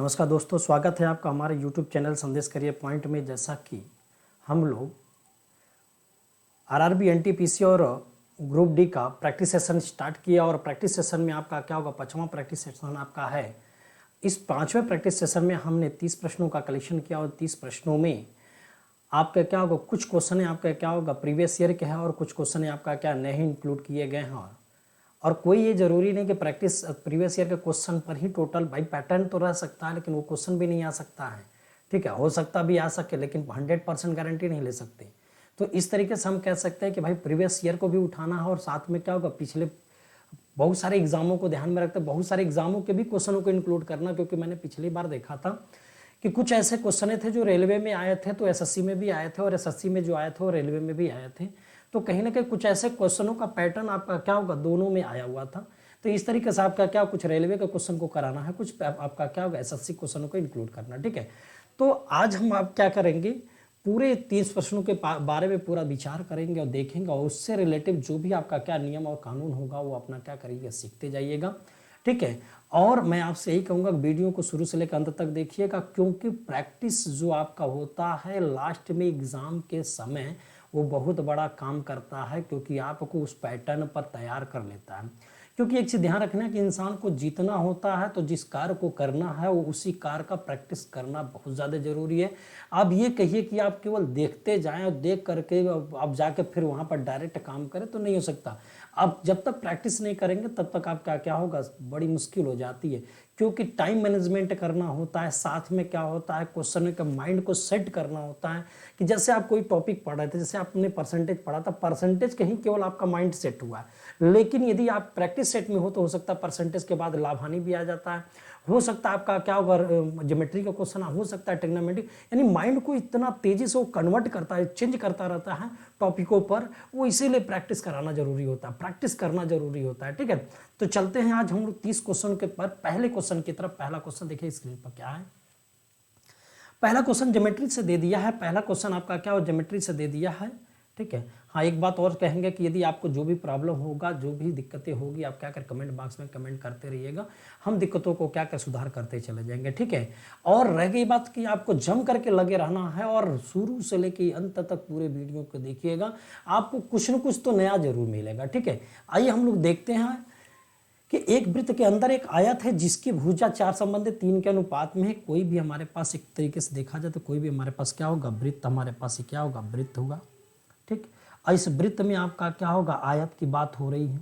नमस्कार दोस्तों, स्वागत है आपका हमारे YouTube चैनल संदेश करियर पॉइंट में। जैसा कि हम लोग आरआरबी एनटीपीसी और ग्रुप डी का प्रैक्टिस सेशन स्टार्ट किया और प्रैक्टिस सेशन में आपका क्या होगा, 5वां प्रैक्टिस सेशन आपका है। इस 5वें प्रैक्टिस सेशन में हमने 30 प्रश्नों का कलेक्शन किया और 30 प्रश्नों में आपका क्या होगा, कुछ क्वेश्चन आपका क्या होगा प्रीवियस ईयर के हैं और कुछ क्वेश्चन आपका क्या नए इंक्लूड किए गए हैं। और कोई ये जरूरी नहीं कि प्रैक्टिस प्रीवियस ईयर के क्वेश्चन पर ही टोटल भाई पैटर्न तो रह सकता है, लेकिन वो क्वेश्चन भी नहीं आ सकता है। ठीक है, हो सकता भी आ सके, लेकिन 100% गारंटी नहीं ले सकते। तो इस तरीके से हम कह सकते हैं कि भाई प्रीवियस ईयर को भी उठाना है और साथ में क्या होगा, पिछले बहुत सारे एग्जामों को ध्यान में रखते बहुत सारे एग्जामों के भी क्वेश्चनों को इंक्लूड करना, क्योंकि मैंने पिछली बार देखा था कि कुछ ऐसे क्वेश्चन थे जो रेलवे में आए थे तो एसएससी में भी आए थे, और एसएससी में जो आए थे वो रेलवे में भी आए थे। तो कहीं ना कहीं कुछ ऐसे क्वेश्चनों का पैटर्न आपका क्या होगा, दोनों में आया हुआ था। तो इस तरीके से आपका क्या, कुछ रेलवे के क्वेश्चन को कराना है, कुछ आपका क्या होगा एसएससी क्वेश्चनों को इंक्लूड करना। ठीक है, तो आज हम आप क्या करेंगे, पूरे 30 प्रश्नों के बारे में पूरा विचार करेंगे और देखेंगे, और उससे रिलेटिव जो भी आपका क्या नियम और कानून होगा वो अपना क्या करिएगा, सीखते जाइएगा। ठीक है, और मैं आपसे यही कहूँगा वीडियो को शुरू से लेकर अंत तक देखिएगा, क्योंकि प्रैक्टिस जो आपका होता है लास्ट में एग्ज़ाम के समय वो बहुत बड़ा काम करता है, क्योंकि आपको उस पैटर्न पर तैयार कर लेता है। क्योंकि एक चीज़ ध्यान रखना कि इंसान को जीतना होता है तो जिस कार्य को करना है वो उसी कार्य का प्रैक्टिस करना बहुत ज़्यादा ज़रूरी है। आप ये कहिए कि आप केवल देखते जाएं और देख करके आप जाके फिर वहाँ पर डायरेक्ट काम करें तो नहीं हो सकता। आप जब तक प्रैक्टिस नहीं करेंगे तब तक आपका क्या होगा, बड़ी मुश्किल हो जाती है, क्योंकि टाइम मैनेजमेंट करना होता है, साथ में क्या होता है क्वेश्चन के माइंड को सेट करना होता है। कि जैसे आप कोई टॉपिक पढ़ रहे थे, जैसे आपने परसेंटेज पढ़ा था, परसेंटेज कहीं केवल आपका माइंड सेट हुआ है, लेकिन यदि आप प्रैक्टिस सेट में हो तो हो सकता है परसेंटेज के बाद लाभ हानि भी आ जाता है, हो सकता है आपका क्या होगा ज्योमेट्री का क्वेश्चन हो सकता है, ट्रिग्नोमेट्री, यानी माइंड को इतना तेजी से वो कन्वर्ट करता है, चेंज करता रहता है टॉपिकों पर, वो इसीलिए प्रैक्टिस कराना जरूरी होता है, प्रैक्टिस करना जरूरी होता है। ठीक है, तो चलते हैं आज हम लोग 30 क्वेश्चन के पर पहले क्वेश्चन की तरफ। पहला क्वेश्चन देखिए स्क्रीन पर क्या है। पहला क्वेश्चन ज्योमेट्री से दे दिया है, पहला क्वेश्चन आपका क्या हो, ज्योमेट्री से दे दिया है। ठीक है, हाँ एक बात और कहेंगे कि यदि आपको जो भी प्रॉब्लम होगा, जो भी दिक्कतें होगी, आप क्या कर कमेंट बॉक्स में कमेंट करते रहिएगा, हम दिक्कतों को क्या कर सुधार करते चले जाएंगे। ठीक है, और रह गई बात कि आपको जम करके लगे रहना है और शुरू से लेकर अंत तक पूरे वीडियो को देखिएगा, आपको कुछ न कुछ तो नया जरूर मिलेगा। ठीक है, आइए हम लोग देखते हैं कि एक वृत्त के अंदर एक आयत है जिसकी भुजा 4 संबंधित 3 के अनुपात में है। कोई भी हमारे पास एक तरीके से देखा जाए तो कोई भी हमारे पास क्या होगा, वृत्त हमारे पास क्या होगा, वृत्त होगा। ठीक, और इस वृत्त में आपका क्या होगा, आयत की बात हो रही है।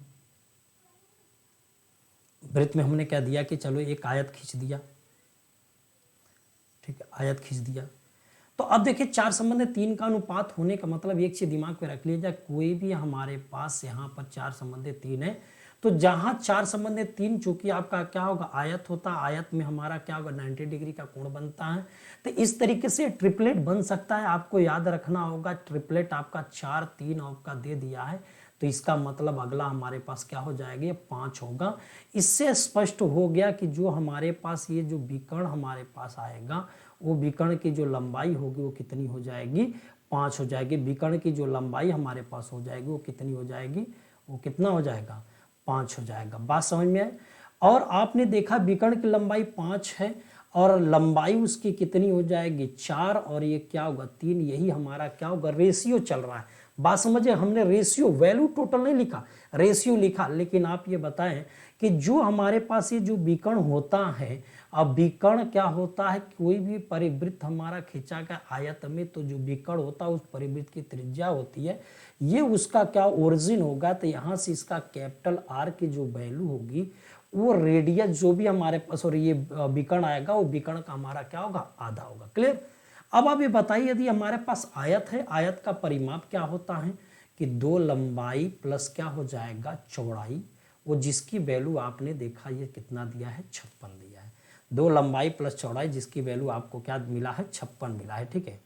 वृत्त में हमने क्या दिया कि चलो एक आयत खींच दिया। ठीक है, आयत खींच दिया। तो अब देखिए 4 संबंधित 3 का अनुपात होने का मतलब एक चीज दिमाग में रख लीजिए, कोई भी हमारे पास यहाँ पर 4 संबंधित 3 है, तो जहां 4 संबंधित 3 चूंकि आपका क्या होगा आयत होता है, आयत में हमारा क्या होगा 90 डिग्री का कोण बनता है। तो इस तरीके से ट्रिपलेट बन सकता है, आपको याद रखना होगा। ट्रिपलेट आपका 4 3 आपका दे दिया है, तो इसका मतलब अगला हमारे पास क्या हो जाएगा, 5 होगा। इससे स्पष्ट हो गया कि जो हमारे पास ये जो विकर्ण हमारे पास आएगा, वो विकर्ण की जो लंबाई होगी वो कितनी हो जाएगी, 5 हो जाएगी। विकर्ण की जो लंबाई हमारे पास हो जाएगी वो कितनी हो जाएगी, वो कितना हो जाएगा, 5 हो जाएगा। बात समझ में आए। और आपने देखा विकर्ण की लंबाई 5 है और लंबाई उसकी कितनी हो जाएगी, 4, और ये क्या होगा 3। यही हमारा क्या होगा, रेशियो चल रहा है। बात समझे, हमने रेशियो वैल्यू टोटल नहीं लिखा, रेशियो लिखा। लेकिन आप ये बताएं कि जो हमारे पास ये जो विकर्ण होता है, अब विकर्ण क्या होता है, कोई भी परिवृत्त हमारा खींचा गया आयत में, तो जो विकर्ण होता है उस परिवृत्त की त्रिज्या होती है, ये उसका क्या ओरिजिन होगा। तो यहाँ से इसका कैपिटल आर की जो वैल्यू होगी वो रेडियस जो भी हमारे पास और ये विकर्ण आएगा वो विकर्ण का हमारा क्या होगा, आधा होगा। क्लियर। अब आप ये बताइए यदि हमारे पास आयत है, आयत का परिमाप क्या होता है कि 2 लंबाई प्लस क्या हो जाएगा चौड़ाई, वो जिसकी वैल्यू आपने देखा ये कितना दिया है, 56 दिया है। 2 लंबाई प्लस चौड़ाई जिसकी वैल्यू आपको क्या मिला है, 56 मिला है। ठीक है,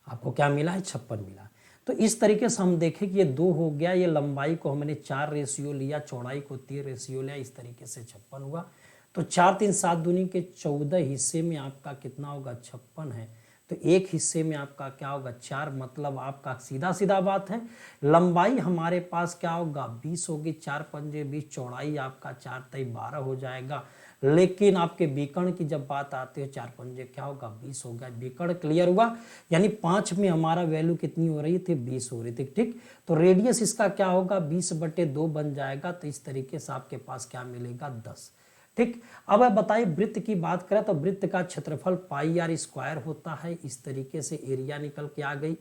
आपको क्या मिला है, 56 मिला है। तो इस तरीके से हम देखें कि ये 2 हो गया, ये लंबाई को हमने 4 रेशियो लिया, चौड़ाई को 3 रेशियो लिया, इस तरीके से 56 हुआ। तो 4 3 7 दूनी के 14 हिस्से में आपका कितना होगा, 56 है। तो एक हिस्से में आपका क्या होगा 4, मतलब आपका सीधा सीधा बात है लंबाई हमारे पास क्या होगा 20 होगी, 4 पंजे 20, चौड़ाई आपका 4 तई 12 हो जाएगा। लेकिन आपके विकर्ण की जब बात आती है 4 पंजे क्या होगा 20 होगा। विकर्ण क्लियर हुआ, यानी 5 में हमारा वैल्यू कितनी हो रही थी 20 हो रही थी, ठीक। तो रेडियस इसका क्या होगा 20/2 बन जाएगा। तो इस तरीके से आपके पास क्या मिलेगा 10, ठीक। अब बताइए वृत्त की बात करें तो वृत्त का क्षेत्रफल पाई आर स्क्वायर होता है। इस तरीके से एरिया निकल के आ गई,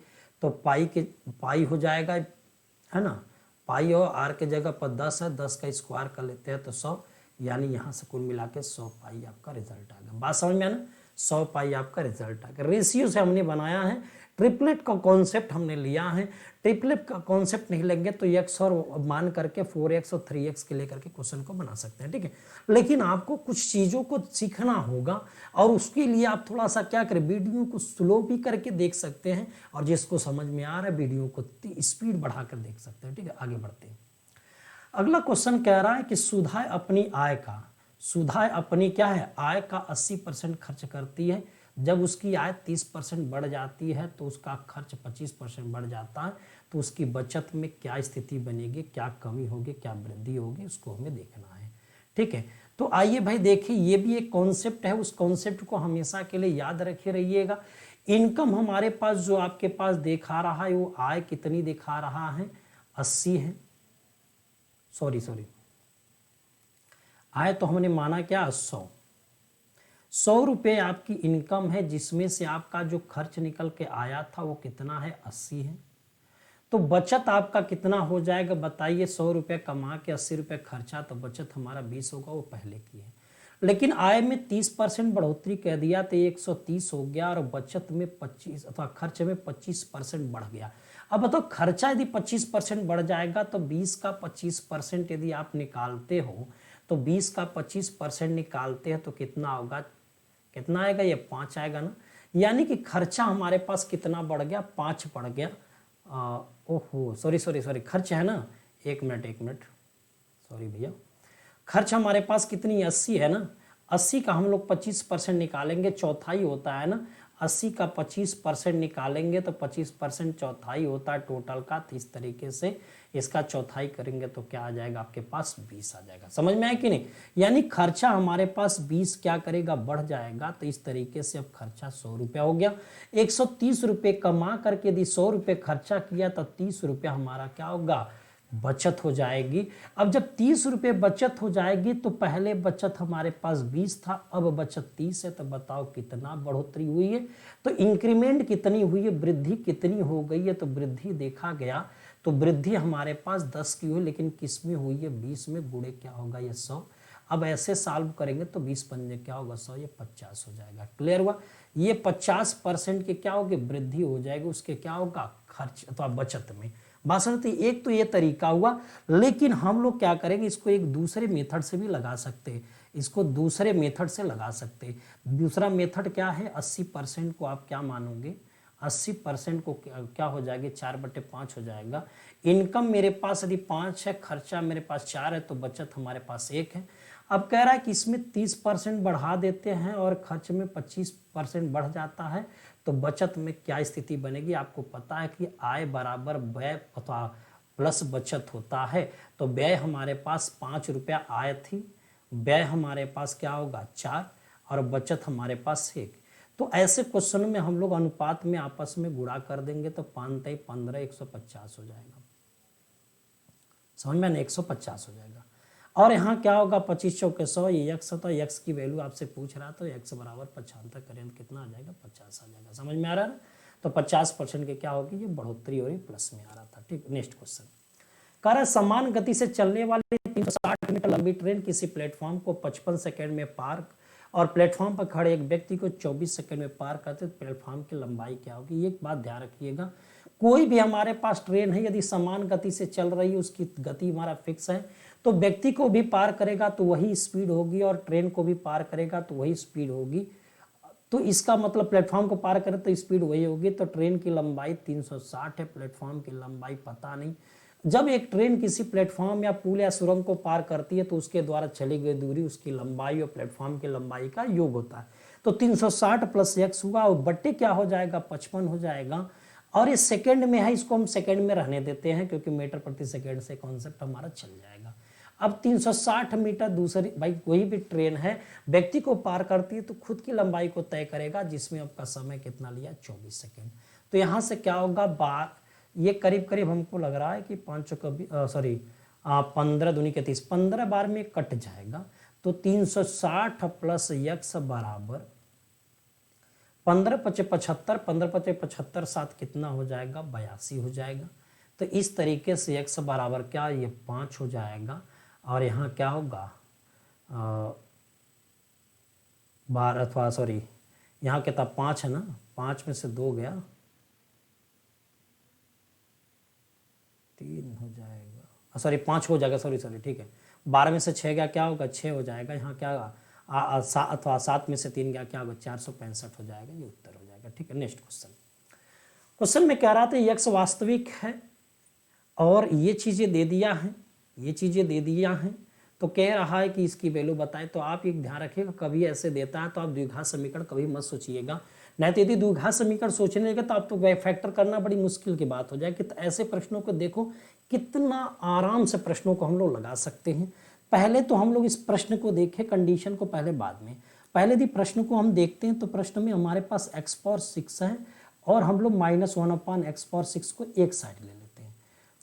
तो पाई हो जाएगा, है ना। पाई और आर के जगह पर 10 है, 10 का स्क्वायर कर लेते हैं तो 100, यानी यहाँ से कुल मिला के 100 पाई आपका रिजल्ट आ गया। बात समझ में आना, 100 पाई आपका रिजल्ट आ गया। रेशियो से हमने बनाया है, ट्रिपलेट का कॉन्सेप्ट हमने लिया है। ट्रिपलेट का कॉन्सेप्ट नहीं लेंगे तो x और मान करके 4x और 3x के लेकर के क्वेश्चन को बना सकते हैं, ठीक है। लेकिन आपको कुछ चीज़ों को सीखना होगा और उसके लिए आप थोड़ा सा क्या करें, वीडियो को स्लो भी करके देख सकते हैं और जिसको समझ में आ रहा है वीडियो को स्पीड बढ़ाकर देख सकते हैं, ठीक है। आगे बढ़ते हैं। अगला क्वेश्चन कह रहा है कि सुधा अपनी क्या है आय का 80% खर्च करती है। जब उसकी आय 30% बढ़ जाती है तो उसका खर्च 25% बढ़ जाता है, तो उसकी बचत में क्या स्थिति बनेगी, क्या कमी होगी, क्या वृद्धि होगी, उसको हमें देखना है, ठीक है। तो आइए भाई देखिए, ये भी एक कॉन्सेप्ट है, उस कॉन्सेप्ट को हमेशा के लिए याद रखे रहिएगा। इनकम हमारे पास जो आपके पास दिखा रहा है वो आय कितनी दिखा रहा है 80 है, सॉरी आय तो हमने माना क्या 100 रुपये आपकी इनकम है, जिसमें से आपका जो खर्च निकल के आया था वो कितना है 80 है। तो बचत आपका कितना हो जाएगा बताइए, 100 रुपये कमा के 80 रुपये खर्चा, तो बचत हमारा 20 होगा, वो पहले की है। लेकिन आय में 30% बढ़ोतरी कह दिया तो 130 हो गया, और बचत में 25 अथवा खर्च में 25% बढ़ गया। अब बताओ खर्चा यदि 25% बढ़ जाएगा तो 20 का 25% यदि आप निकालते हो तो 20 का 25% निकालते हैं तो कितना होगा, कितना आएगा, ये 5 आएगा ना। यानी कि खर्चा हमारे पास कितना बढ़ गया 5 बढ़ गया। ओहो सॉरी खर्च है ना, एक मिनट सॉरी भैया, खर्च हमारे पास कितनी 80 है ना। 80 का हम लोग 25% निकालेंगे, चौथाई होता है ना। 80 का 25% निकालेंगे तो 25% चौथाई होता है टोटल का। तो इस तरीके से इसका चौथाई करेंगे तो क्या आ जाएगा आपके पास 20 आ जाएगा। समझ में आया कि नहीं, यानी खर्चा हमारे पास 20 क्या करेगा बढ़ जाएगा। तो इस तरीके से अब खर्चा 100 रुपया हो गया। 130 रुपये कमा करके यदि 100 रुपये खर्चा किया तो 30 रुपया हमारा क्या होगा बचत हो जाएगी। अब जब 30 रुपये बचत हो जाएगी तो पहले बचत हमारे पास 20 था, अब बचत 30 है, तो बताओ कितना बढ़ोतरी हुई है। तो इंक्रीमेंट कितनी हुई है, वृद्धि कितनी हो गई है। तो वृद्धि देखा गया तो वृद्धि हमारे पास 10 की हुई, लेकिन किस में हुई है 20 में, गुणे क्या होगा ये 100। अब ऐसे सॉल्व करेंगे तो 20 पंजे क्या होगा 100, ये 50 हो जाएगा। क्लियर हुआ, ये 50% की क्या होगी वृद्धि हो जाएगी, उसके क्या होगा खर्च अथवा बचत में। बासमती एक तो ये तरीका हुआ, लेकिन हम लोग क्या करेंगे इसको एक दूसरे मेथड से भी लगा सकते हैं, इसको दूसरे मेथड से लगा सकते हैं। दूसरा मेथड क्या है, 80% को आप क्या मानोगे, 80% को क्या हो जाएगी 4/5 हो जाएगा। इनकम मेरे पास यदि 5 है, खर्चा मेरे पास 4 है, तो बचत हमारे पास 1 है। अब कह रहा है कि इसमें 30% बढ़ा देते हैं और खर्च में 25% बढ़ जाता है, तो बचत में क्या स्थिति बनेगी। आपको पता है कि आय बराबर व्यय अथवा प्लस बचत होता है। तो व्यय हमारे पास 5 रुपया आय थी, व्यय हमारे पास क्या होगा 4 और बचत हमारे पास 1। तो ऐसे क्वेश्चन में हम लोग अनुपात में आपस में गुणा कर देंगे तो 5 × 15 150 हो जाएगा। समझ में 150 हो जाएगा। और यहाँ क्या होगा 25 चौके 100, ये x होता है, x की वैल्यू आपसे पूछ रहा तो x बराबर 75 करें तो कितना आ जाएगा 50 आ जाएगा। समझ में आ रहा है ना। तो 50% के क्या होगी ये बढ़ोतरी हो रही, प्लस में आ रहा था, ठीक। नेक्स्ट क्वेश्चन कह रहा है समान गति से चलने वाली 360 मीटर लंबी ट्रेन किसी प्लेटफॉर्म को 55 सेकेंड में पार और प्लेटफॉर्म पर खड़े एक व्यक्ति को 24 सेकंड में पार करते, तो प्लेटफॉर्म की लंबाई क्या होगी। ये एक बात ध्यान रखिएगा, कोई भी हमारे पास ट्रेन है यदि समान गति से चल रही है, उसकी गति हमारा फिक्स है, तो व्यक्ति को भी पार करेगा तो वही स्पीड होगी और ट्रेन को भी पार करेगा तो वही स्पीड होगी। तो इसका मतलब प्लेटफॉर्म को पार करें तो स्पीड वही होगी। तो ट्रेन की लंबाई 360 है, प्लेटफॉर्म की लंबाई पता नहीं, जब एक ट्रेन किसी प्लेटफॉर्म या पुल या सुरंग को पार करती है तो उसके द्वारा चली गई दूरी उसकी लंबाई और प्लेटफॉर्म की लंबाई का योग होता है। तो 360 प्लस x हुआ और बट्टे क्या हो जाएगा 55 हो जाएगा। और ये सेकंड में है, इसको हम सेकंड में रहने देते हैं क्योंकि मीटर प्रति सेकंड से कॉन्सेप्ट हमारा चल जाएगा। अब 360 मीटर दूसरी, भाई कोई भी ट्रेन है व्यक्ति को पार करती है तो खुद की लंबाई को तय करेगा, जिसमें आपका समय कितना लिया 24 सेकेंड। तो यहाँ से क्या होगा, ये करीब करीब हमको लग रहा है कि 15 दूनी के 30, 15 बार में कट जाएगा। तो 360 प्लस x बराबर 15 पचे 75, 15 पचे 75, 7 कितना हो जाएगा 82 हो जाएगा। तो इस तरीके से x बराबर क्या, ये 5 हो जाएगा। और यहाँ क्या होगा 12 अथवा सॉरी यहाँ कितना 5 है ना, 5 में से 2 गया 3 हो जाएगा, सॉरी 5 हो जाएगा, सॉरी ठीक है। 12 में से 6 गया क्या होगा 6 हो जाएगा। यहाँ क्या होगा अथवा 7 में से 3 गया क्या होगा 465 हो जाएगा, ये उत्तर हो जाएगा। ठीक है, नेक्स्ट क्वेश्चन में कह रहा था x वास्तविक है और ये चीज़ें दे दिया है, ये चीज़ें दे दिया हैं, तो कह रहा है कि इसकी वैल्यू बताएं। तो आप एक ध्यान रखिएगा, कभी ऐसे देता है तो आप द्विघात समीकरण कभी मत सोचिएगा, नहीं तो यदि द्विघात समीकरण सोचने लगे तो आप तो फैक्टर करना बड़ी मुश्किल की बात हो जाएगी। तो ऐसे प्रश्नों को देखो कितना आराम से प्रश्नों को हम लोग लगा सकते हैं। पहले तो हम लोग इस प्रश्न को देखें, कंडीशन को पहले बाद में। पहले यदि प्रश्न को हम देखते हैं तो प्रश्न में हमारे पास x पावर 6 है और हम लोग -1/x पावर 6 को एक साइड ले लेते हैं।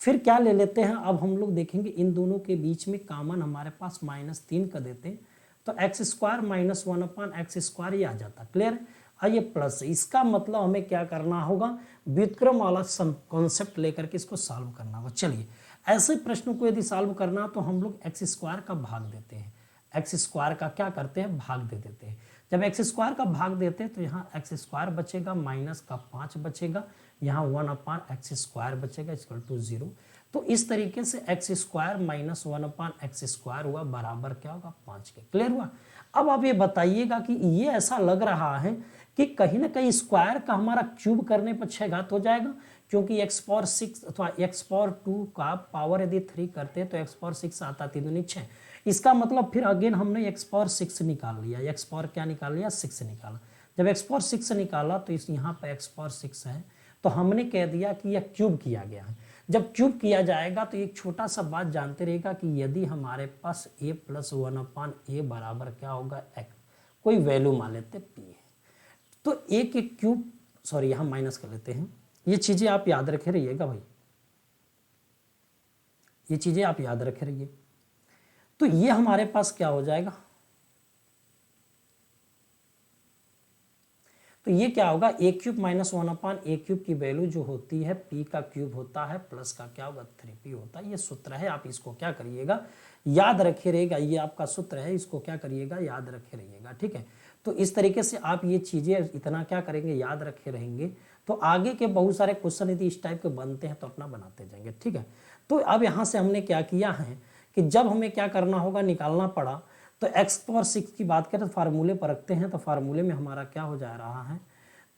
फिर क्या ले लेते हैं, अब हम लोग देखेंगे इन दोनों के बीच में कॉमन हमारे पास -3 का देते हैं, तो x² - 1/x² ये आ जाता। क्लियर। ये प्लस, इसका मतलब हमें क्या करना होगा, व्युत्क्रम वाला कॉन्सेप्ट लेकर के इसको सॉल्व करना होगा। चलिए, ऐसे प्रश्नों को यदि सॉल्व करना तो हम लोग x² का भाग देते हैं, x² का क्या करते हैं भाग दे देते हैं। जब x² का भाग देते हैं तो यहाँ x² बचेगा, माइनस का 5 बचेगा, यहाँ 1/x² बचेगा =0। तो इस तरीके से x² - 1/x² हुआ बराबर क्या होगा 5 के। क्लियर हुआ। अब आप ये बताइएगा कि ये ऐसा लग रहा है कि कहीं ना कहीं स्क्वायर का हमारा क्यूब करने पर 6 घात हो जाएगा, क्योंकि x पावर 6 अथवा x पावर 2 का पावर यदि 3 करते हैं तो x पावर 6 आता 3 दूनी 6। इसका मतलब फिर अगेन हमने x पावर 6 निकाल लिया, x पावर क्या निकाल लिया 6 निकाला। जब x पावर 6 निकाला तो इस यहाँ पर x पावर 6 है, तो हमने कह दिया कि यह क्यूब किया गया है। जब क्यूब किया जाएगा तो एक छोटा सा बात जानते रहेगा कि यदि हमारे पास a + 1/a बराबर क्या होगा x, कोई वैल्यू मान लेते p है, तो a के क्यूब, सॉरी यहाँ माइनस कर लेते हैं। ये चीजें आप याद रखे रहिएगा भाई, ये चीजें आप याद रखे रहिए। तो ये हमारे पास क्या हो जाएगा, तो ये क्या होगा a³ - 1/a³ की वैल्यू जो होती है p का क्यूब होता है प्लस का क्या होगा 3p होता है। ये सूत्र है, आप इसको क्या करिएगा याद रखे रहेगा, ये आपका सूत्र है, इसको क्या करिएगा याद रखे रहिएगा। ठीक है, तो इस तरीके से आप ये चीजें इतना क्या करेंगे याद रखे रहेंगे, तो आगे के बहुत सारे क्वेश्चन यदि इस टाइप के बनते हैं तो अपना बनाते जाएंगे। ठीक है, तो अब यहाँ से हमने क्या किया है कि जब हमें क्या करना होगा निकालना पड़ा, तो x पावर 6 की बात करें तो फार्मूले पर रखते हैं, तो फार्मूले में हमारा क्या हो जा रहा है,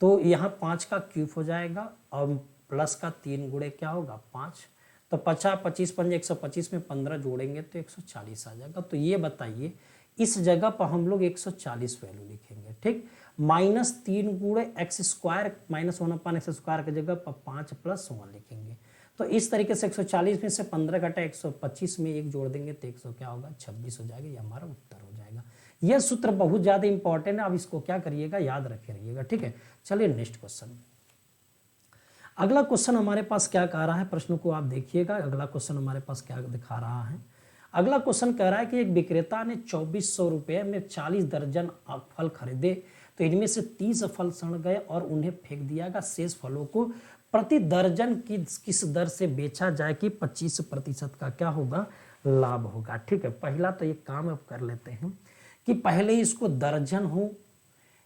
तो यहाँ 5 का क्यूब हो जाएगा और प्लस का 3 गुणे क्या होगा 5, तो 50 25 पंजे 125 में 15 जोड़ेंगे तो 140 आ जाएगा। तो ये बताइए इस जगह पर हम लोग 140 वैल्यू लिखेंगे। ठीक, -3 गुणे x² - 1/x² की जगह पर 5 + 1 लिखेंगे। तो इस तरीके से 140 में से 15 घटा 125 में 1 जोड़ देंगे तो 100 क्या होगा 26 हो जाएगा, ये हमारा उत्तर हो जाएगा। यह सूत्र बहुत ज्यादा इंपॉर्टेंट है, अब इसको क्या करिएगा याद रखे रहिएगा। ठीक है, चलिए नेक्स्ट क्वेश्चन। अगला क्वेश्चन हमारे पास क्या कह रहा है, प्रश्न को आप देखिएगा। अगला क्वेश्चन हमारे पास क्या दिखा रहा है, अगला क्वेश्चन कह रहा है कि एक विक्रेता ने 2400 रुपये में 40 दर्जन फल खरीदे, तो इनमें से 30 फल सड़ गए और उन्हें फेंक दिया गया। शेष फलों को प्रति दर्जन किस दर से बेचा जाए कि 25% का क्या होगा लाभ होगा। ठीक है, पहला तो एक काम अब कर लेते हैं कि पहले इसको दर्जन हो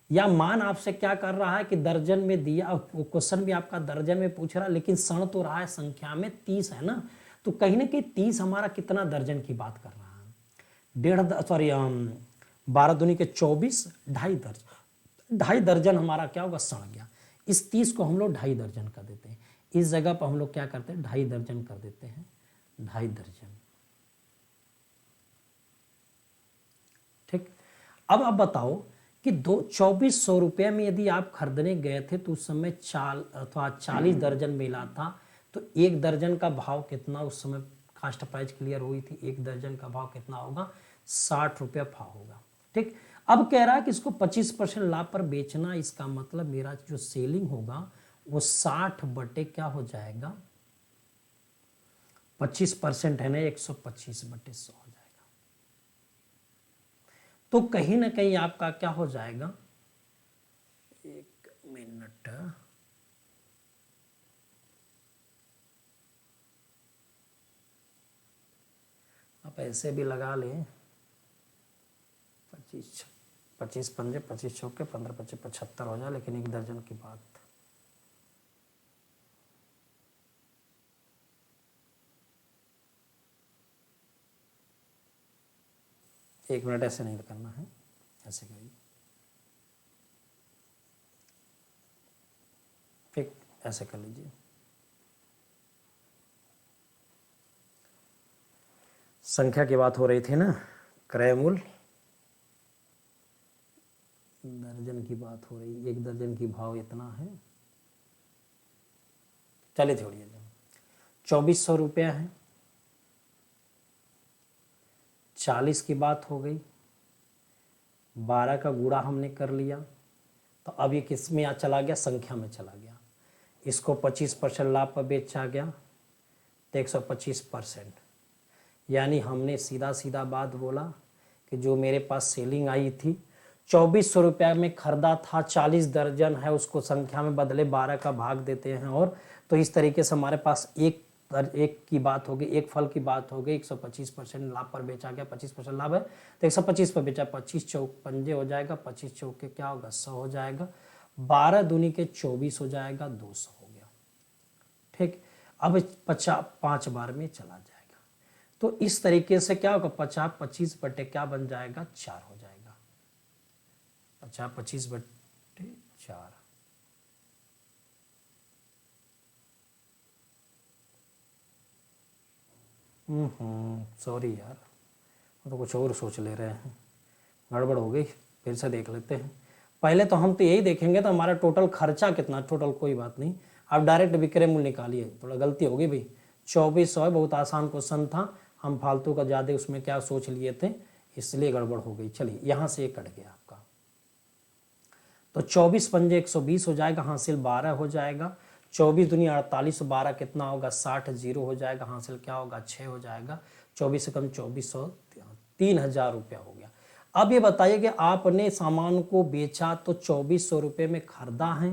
या मान आपसे क्या कर रहा है कि दर्जन में दिया, क्वेश्चन भी आपका दर्जन में पूछ रहा है लेकिन सड़ तो रहा है संख्या में 30 है ना, तो कहीं ना कहीं 30 हमारा कितना दर्जन की बात कर रहा है, 12 दूनी के 24, 2.5 दर्जन हमारा क्या होगा सड़ गया। इस 30 को हम लोग 2.5 दर्जन कर देते हैं, इस जगह पर हम लोग क्या करते हैं 2.5 दर्जन कर देते हैं। 2.5 दर्जन। ठीक, अब आप बताओ कि 2400 में यदि आप खरीदने गए थे तो उस समय 40 दर्जन मिला था, तो 1 दर्जन का भाव कितना उस समय कास्ट प्राइस क्लियर हुई थी, 1 दर्जन का भाव कितना होगा, 60 रुपया भाव होगा। ठीक, अब कह रहा है कि इसको 25% लाभ पर बेचना, इसका मतलब मेरा जो सेलिंग होगा वो 60 बटे क्या हो जाएगा, 25% है ना, 125 बटे 100 हो जाएगा। तो कहीं ना कहीं आपका क्या हो जाएगा, 1 मिनट, आप ऐसे भी लगा लें, 25 पंजे 25 चौके 15 25 75 हो जाए, लेकिन 1 दर्जन की बात, एक मिनट, ऐसे नहीं करना है, ऐसे करिए, ठीक, ऐसे कर लीजिए। संख्या की बात हो रही थी ना, क्रय मूल्य दर्जन की बात हो रही, 1 दर्जन की भाव इतना है, चलिए छोड़िए, 2400 रुपया है, 40 की बात हो गई, 12 का गुणा हमने कर लिया, तो अब ये किस में चला गया, संख्या में चला गया। इसको 25% लाभ पर बेचा गया तो 125%, यानी हमने सीधा सीधा बात बोला कि जो मेरे पास सेलिंग आई थी 2400 रुपया में खरीदा था, 40 दर्जन है, उसको संख्या में बदले 12 का भाग देते हैं, और तो इस तरीके से हमारे पास एक की बात हो गई, एक फल की बात हो गई, 125% लाभ पर बेचा गया, 25% लाभ है तो 125 पर बेचा, 25 चौक पंजे हो जाएगा, 25 चौक के क्या होगा, 100 हो जाएगा, 12 दूनी के 24 हो जाएगा, 200 हो गया। ठीक, अब 5 बार में चला जाएगा, तो इस तरीके से क्या होगा, 25 बटे क्या बन जाएगा, 4 हो जाएगा, 25 बटे 4। सॉरी यार, तो कुछ और सोच ले रहे हैं, गड़बड़ हो गई, फिर से देख लेते हैं। पहले तो हम तो यही देखेंगे तो हमारा टोटल खर्चा कितना, टोटल कोई बात नहीं, आप डायरेक्ट विक्रय मूल्य निकालिए, थोड़ा गलती हो गई भाई, 2400 है, बहुत आसान क्वेश्चन था, हम फालतू का ज़्यादा उसमें क्या सोच लिए थे, इसलिए गड़बड़ हो गई। चलिए यहाँ से ये कट गया आपका, तो 24 पंजे 120 हो जाएगा, हासिल 12 हो जाएगा, 24 दुनिया 48, 12 कितना होगा, 60, जीरो हो जाएगा, हासिल क्या होगा, 6 हो जाएगा, 24 से कम 2400, 3000 रुपया हो गया। अब ये बताइए कि आपने सामान को बेचा तो 2400 रुपये में खरीदा है,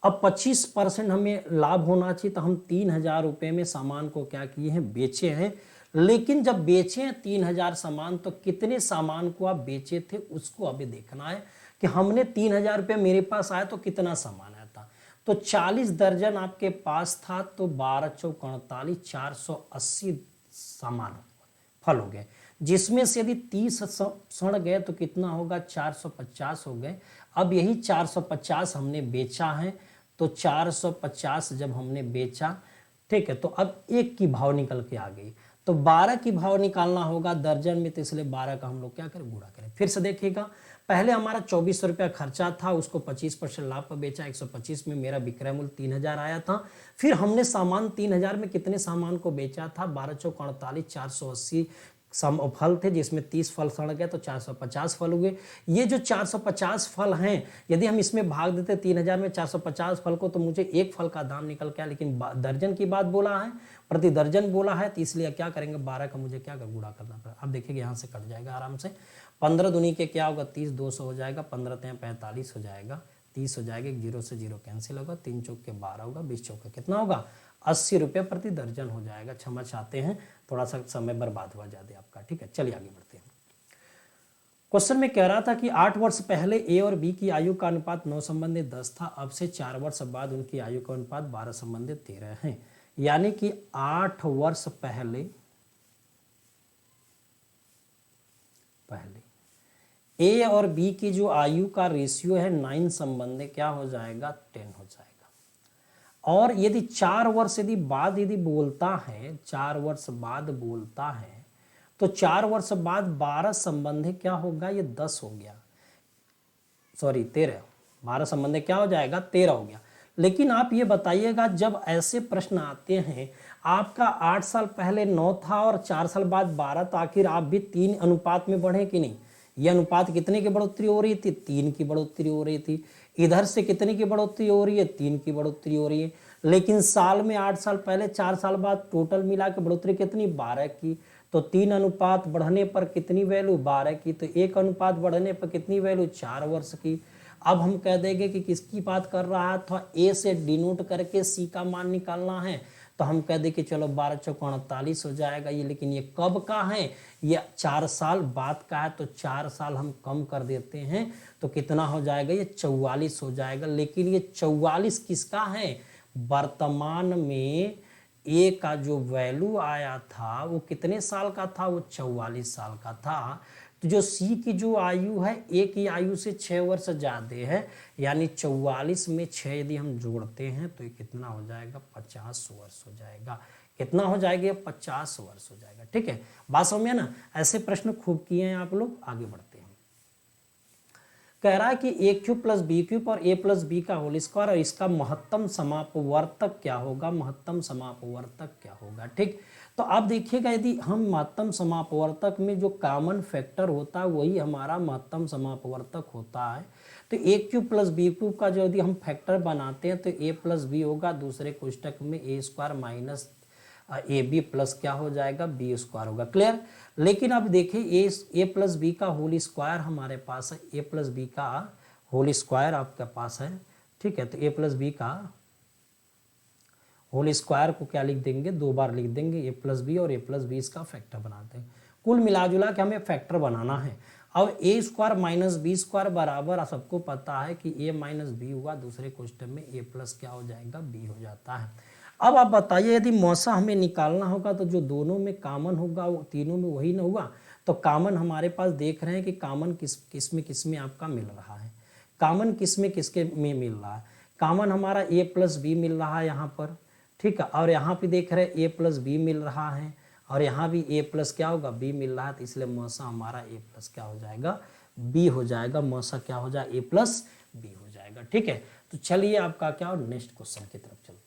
अब 25% हमें लाभ होना चाहिए, तो हम 3000 रुपये में सामान को क्या किए हैं, बेचे हैं, लेकिन जब बेचे हैं 3000 सामान, तो कितने सामान को आप बेचे थे उसको अभी देखना है कि हमने 3000 रुपये मेरे पास आया तो कितना सामान आया था, तो 40 दर्जन आपके पास था, तो 12 चौक 48, 480 सामान फल हो गए, जिसमें से यदि 30 सड़ गए तो कितना होगा, 450 हो गए। अब यही 450 हमने बेचा है, तो 450 जब हमने बेचा, ठीक है, तो अब 1 की भाव निकल के आ गई, तो 12 की भाव निकालना होगा दर्जन में, तो इसलिए 12 का हम लोग क्या करें, गुणा करें। फिर से देखिएगा, पहले हमारा 2400 रुपया खर्चा था, उसको 25% लाभ पर बेचा, 125 में मेरा विक्रय मूल्य 3000 आया था, फिर हमने सामान 3000 में कितने सामान को बेचा था, 12 चौक 48, 480 फल थे, जिसमें 30 फल सड़ गए, तो 450 फल हुए। ये जो 450 फल हैं, यदि हम इसमें भाग देते 3000 में 450 फल को, तो मुझे 1 फल का दाम निकल के आया, लेकिन दर्जन की बात बोला है, प्रति दर्जन बोला है, तो इसलिए क्या करेंगे, 12 का मुझे क्या गुणा करना पड़ा। अब देखिए यहाँ से कट जाएगा आराम से, 15 दूनी के क्या होगा, 30, 200 हो जाएगा, 15 ते 45 हो जाएगा, 30 हो जाएगा, 1 जीरो से जीरो कैंसिल होगा, 3 चौक के 12 होगा, 20 चौक का कितना होगा, 80 रुपये प्रति दर्जन हो जाएगा। क्षमा चाहते हैं, थोड़ा सा समय बर्बाद हुआ ज़्यादा आपका, ठीक है। चलिए आगे बढ़ते हैं। क्वेश्चन में कह रहा था कि 8 वर्ष पहले ए और बी की आयु का अनुपात 9 संबंधित 10 था, अब से 4 वर्ष बाद उनकी आयु का अनुपात 12 संबंधित 13 है, यानी कि 8 वर्ष पहले ए और बी की जो आयु का रेशियो है 9 संबंधित क्या हो जाएगा, 10 हो जाएगा, और यदि 4 वर्ष यदि बाद यदि बोलता है, 4 वर्ष बाद बोलता है, तो 4 वर्ष बाद 12 संबंधी क्या होगा, ये 10 हो गया, सॉरी 13, 12 संबंधी क्या हो जाएगा, 13 हो गया। लेकिन आप ये बताइएगा जब ऐसे प्रश्न आते हैं, आपका 8 साल पहले 9 था और 4 साल बाद 12, तो आखिर आप भी 3 अनुपात में बढ़े कि नहीं। ये अनुपात कितने की बढ़ोतरी हो रही थी, 3 की बढ़ोतरी हो रही थी। इधर से कितने की बढ़ोतरी हो रही है, 3 की बढ़ोतरी हो रही है। लेकिन साल में 8 साल पहले 4 साल बाद टोटल मिला के बढ़ोतरी कितनी, 12 की। तो 3 अनुपात बढ़ने पर कितनी वैल्यू, 12 की। तो 1 अनुपात बढ़ने पर कितनी वैल्यू, 4 वर्ष की। अब हम कह देंगे कि किसकी बात कर रहा है, तो ए से डिनोट करके सी का मान निकालना है। तो हम कह दें कि चलो 12 चौक 48 हो जाएगा ये। लेकिन ये कब का है, ये 4 साल बाद का है। तो 4 साल हम कम कर देते हैं तो कितना हो जाएगा, ये 44 हो जाएगा। लेकिन ये 44 किसका है, वर्तमान में ए का जो वैल्यू आया था वो कितने साल का था, वो 44 साल का था। तो जो सी की जो आयु है, ए की आयु से 6 वर्ष ज़्यादा है, यानी 44 में 6 यदि हम जोड़ते हैं तो ये कितना हो जाएगा, 50 वर्ष हो जाएगा। कितना हो जाएगा, 50 वर्ष हो जाएगा। ठीक है, बात समझ में ना। ऐसे प्रश्न खूब किए हैं आप लोग। आगे बढ़ते हैं। कह रहा है कि ए क्यूब प्लस बी क्यूब और ए प्लस बी का होल स्क्वायर और इसका महत्तम समापवर्तक क्या होगा, महत्तम समापवर्तक क्या होगा। ठीक, तो आप देखिएगा यदि हम महत्तम समापवर्तक में जो कॉमन फैक्टर होता है वही हमारा महत्तम समापवर्तक होता है। तो ए क्यूब प्लस बी क्यूब का जो यदि हम फैक्टर बनाते हैं तो ए प्लस बी होगा, दूसरे कोष्टक में a square minus a b plus क्या हो जाएगा, बी स्क्वायर होगा। क्लियर। लेकिन अब देखिए ए प्लस बी का होल स्क्वायर हमारे पास है, ए प्लस बी का होल स्क्वायर आपके पास है। ठीक है, तो ए प्लस बी का होल स्क्वायर को क्या लिख देंगे, 2 बार लिख देंगे, ए प्लस बी और ए प्लस बी इसका फैक्टर बनाते हैं। कुल मिलाजुला के हमें फैक्टर बनाना है। अब ए स्क्वायर माइनस बी स्क्वायर बराबर सबको पता है कि ए माइनस बी हुआ, दूसरे क्वेश्चन में ए प्लस क्या हो जाएगा, बी हो जाता है। अब आप बताइए यदि मौसा हमें निकालना होगा तो जो दोनों में कॉमन होगा वो तीनों में वही ना हुआ। तो कॉमन हमारे पास देख रहे हैं कि कॉमन किस में आपका मिल रहा है, कॉमन किसके में मिल रहा है। कॉमन हमारा ए प्लस बी मिल रहा है यहाँ पर। ठीक है, और यहाँ पे देख रहे हैं ए प्लस बी मिल रहा है और यहाँ भी ए प्लस क्या होगा, बी मिल रहा है। तो इसलिए मौसा हमारा ए प्लस क्या हो जाएगा, बी हो जाएगा। मौसा क्या हो जाएगा, ए प्लस बी हो जाएगा। ठीक है, तो चलिए आपका क्या, नेक्स्ट क्वेश्चन की तरफ चलते हैं।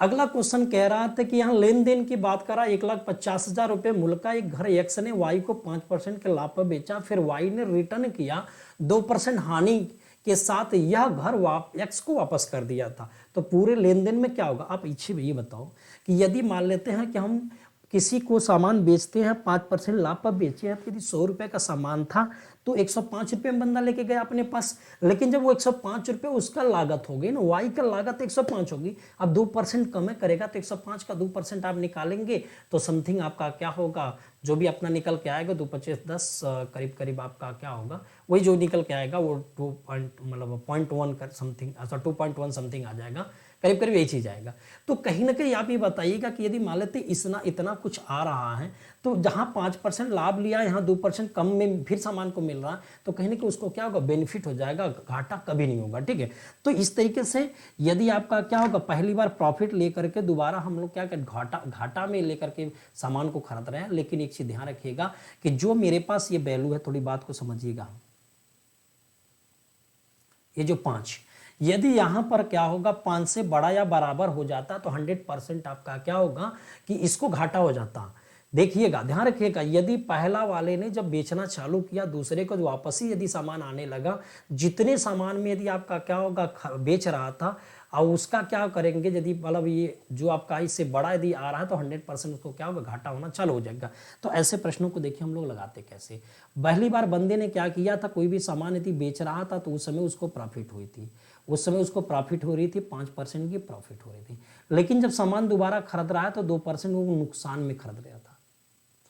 अगला क्वेश्चन कह रहा था कि यहाँ लेन देन की बात करा, 1,50,000 रुपये मूल्य का एक घर एक्स ने वाई को 5% के लाभ पर बेचा, फिर वाई ने रिटर्न किया 2% हानि के साथ यह घर एक्स को वापस कर दिया था। तो पूरे लेन देन में क्या होगा। आप पीछे ये बताओ कि यदि मान लेते हैं कि हम किसी को सामान बेचते हैं, 5% लाभ पर बेचे हैं, तो यदि 100 रुपये का सामान था तो 105 रुपये में बंदा लेके गया अपने पास। लेकिन जब वो 105 रुपये उसका लागत हो गई ना, वाई का लागत 105 होगी। अब 2% कम करेगा तो 105 का 2% आप निकालेंगे तो समथिंग आपका क्या होगा, जो भी अपना निकल के आएगा 2×5=10 करीब करीब आपका क्या होगा, वही जो निकल के आएगा वो 2.1 कर समथिंग, 2.1 समथिंग आ जाएगा, करीब करीब यही चीज़ आएगा। तो कहीं ना कहीं आप ये बताइएगा कि यदि मान लेते इतना कुछ आ रहा है तो जहाँ 5% लाभ लिया, यहाँ 2% कम में फिर सामान को मिल रहा है, तो कहीं ना कहीं उसको क्या होगा, बेनिफिट हो जाएगा, घाटा कभी नहीं होगा। ठीक है, तो इस तरीके से यदि आपका क्या होगा, पहली बार प्रॉफिट लेकर के दोबारा हम लोग क्या करें, घाटा में लेकर के सामान को खरीद रहे हैं। लेकिन एक चीज़ ध्यान रखिएगा कि जो मेरे पास ये वैल्यू है, थोड़ी बात को समझिएगा, ये जो 5, यदि यहां पर क्या होगा 5 से बड़ा या बराबर हो जाता तो 100% आपका क्या होगा कि इसको घाटा हो जाता। देखिएगा, ध्यान रखिएगा, यदि पहला वाले ने जब बेचना चालू किया, दूसरे को वापस ही यदि सामान आने लगा, जितने सामान में यदि आपका क्या होगा बेच रहा था और उसका क्या करेंगे, यदि मतलब ये जो आपका इससे बड़ा यदि आ रहा है तो 100% उसको क्या होगा, घाटा होना चालू हो जाएगा। तो ऐसे प्रश्नों को देखिए हम लोग लगाते कैसे। पहली बार बंदे ने क्या किया था, कोई भी सामान यदि बेच रहा था तो उस समय उसको प्रॉफिट हुई थी, उस समय उसको प्रॉफिट हो रही थी, 5% की प्रॉफिट हो रही थी। लेकिन जब सामान दोबारा खरीद रहा है तो 2% वो नुकसान में खरीद रहा था,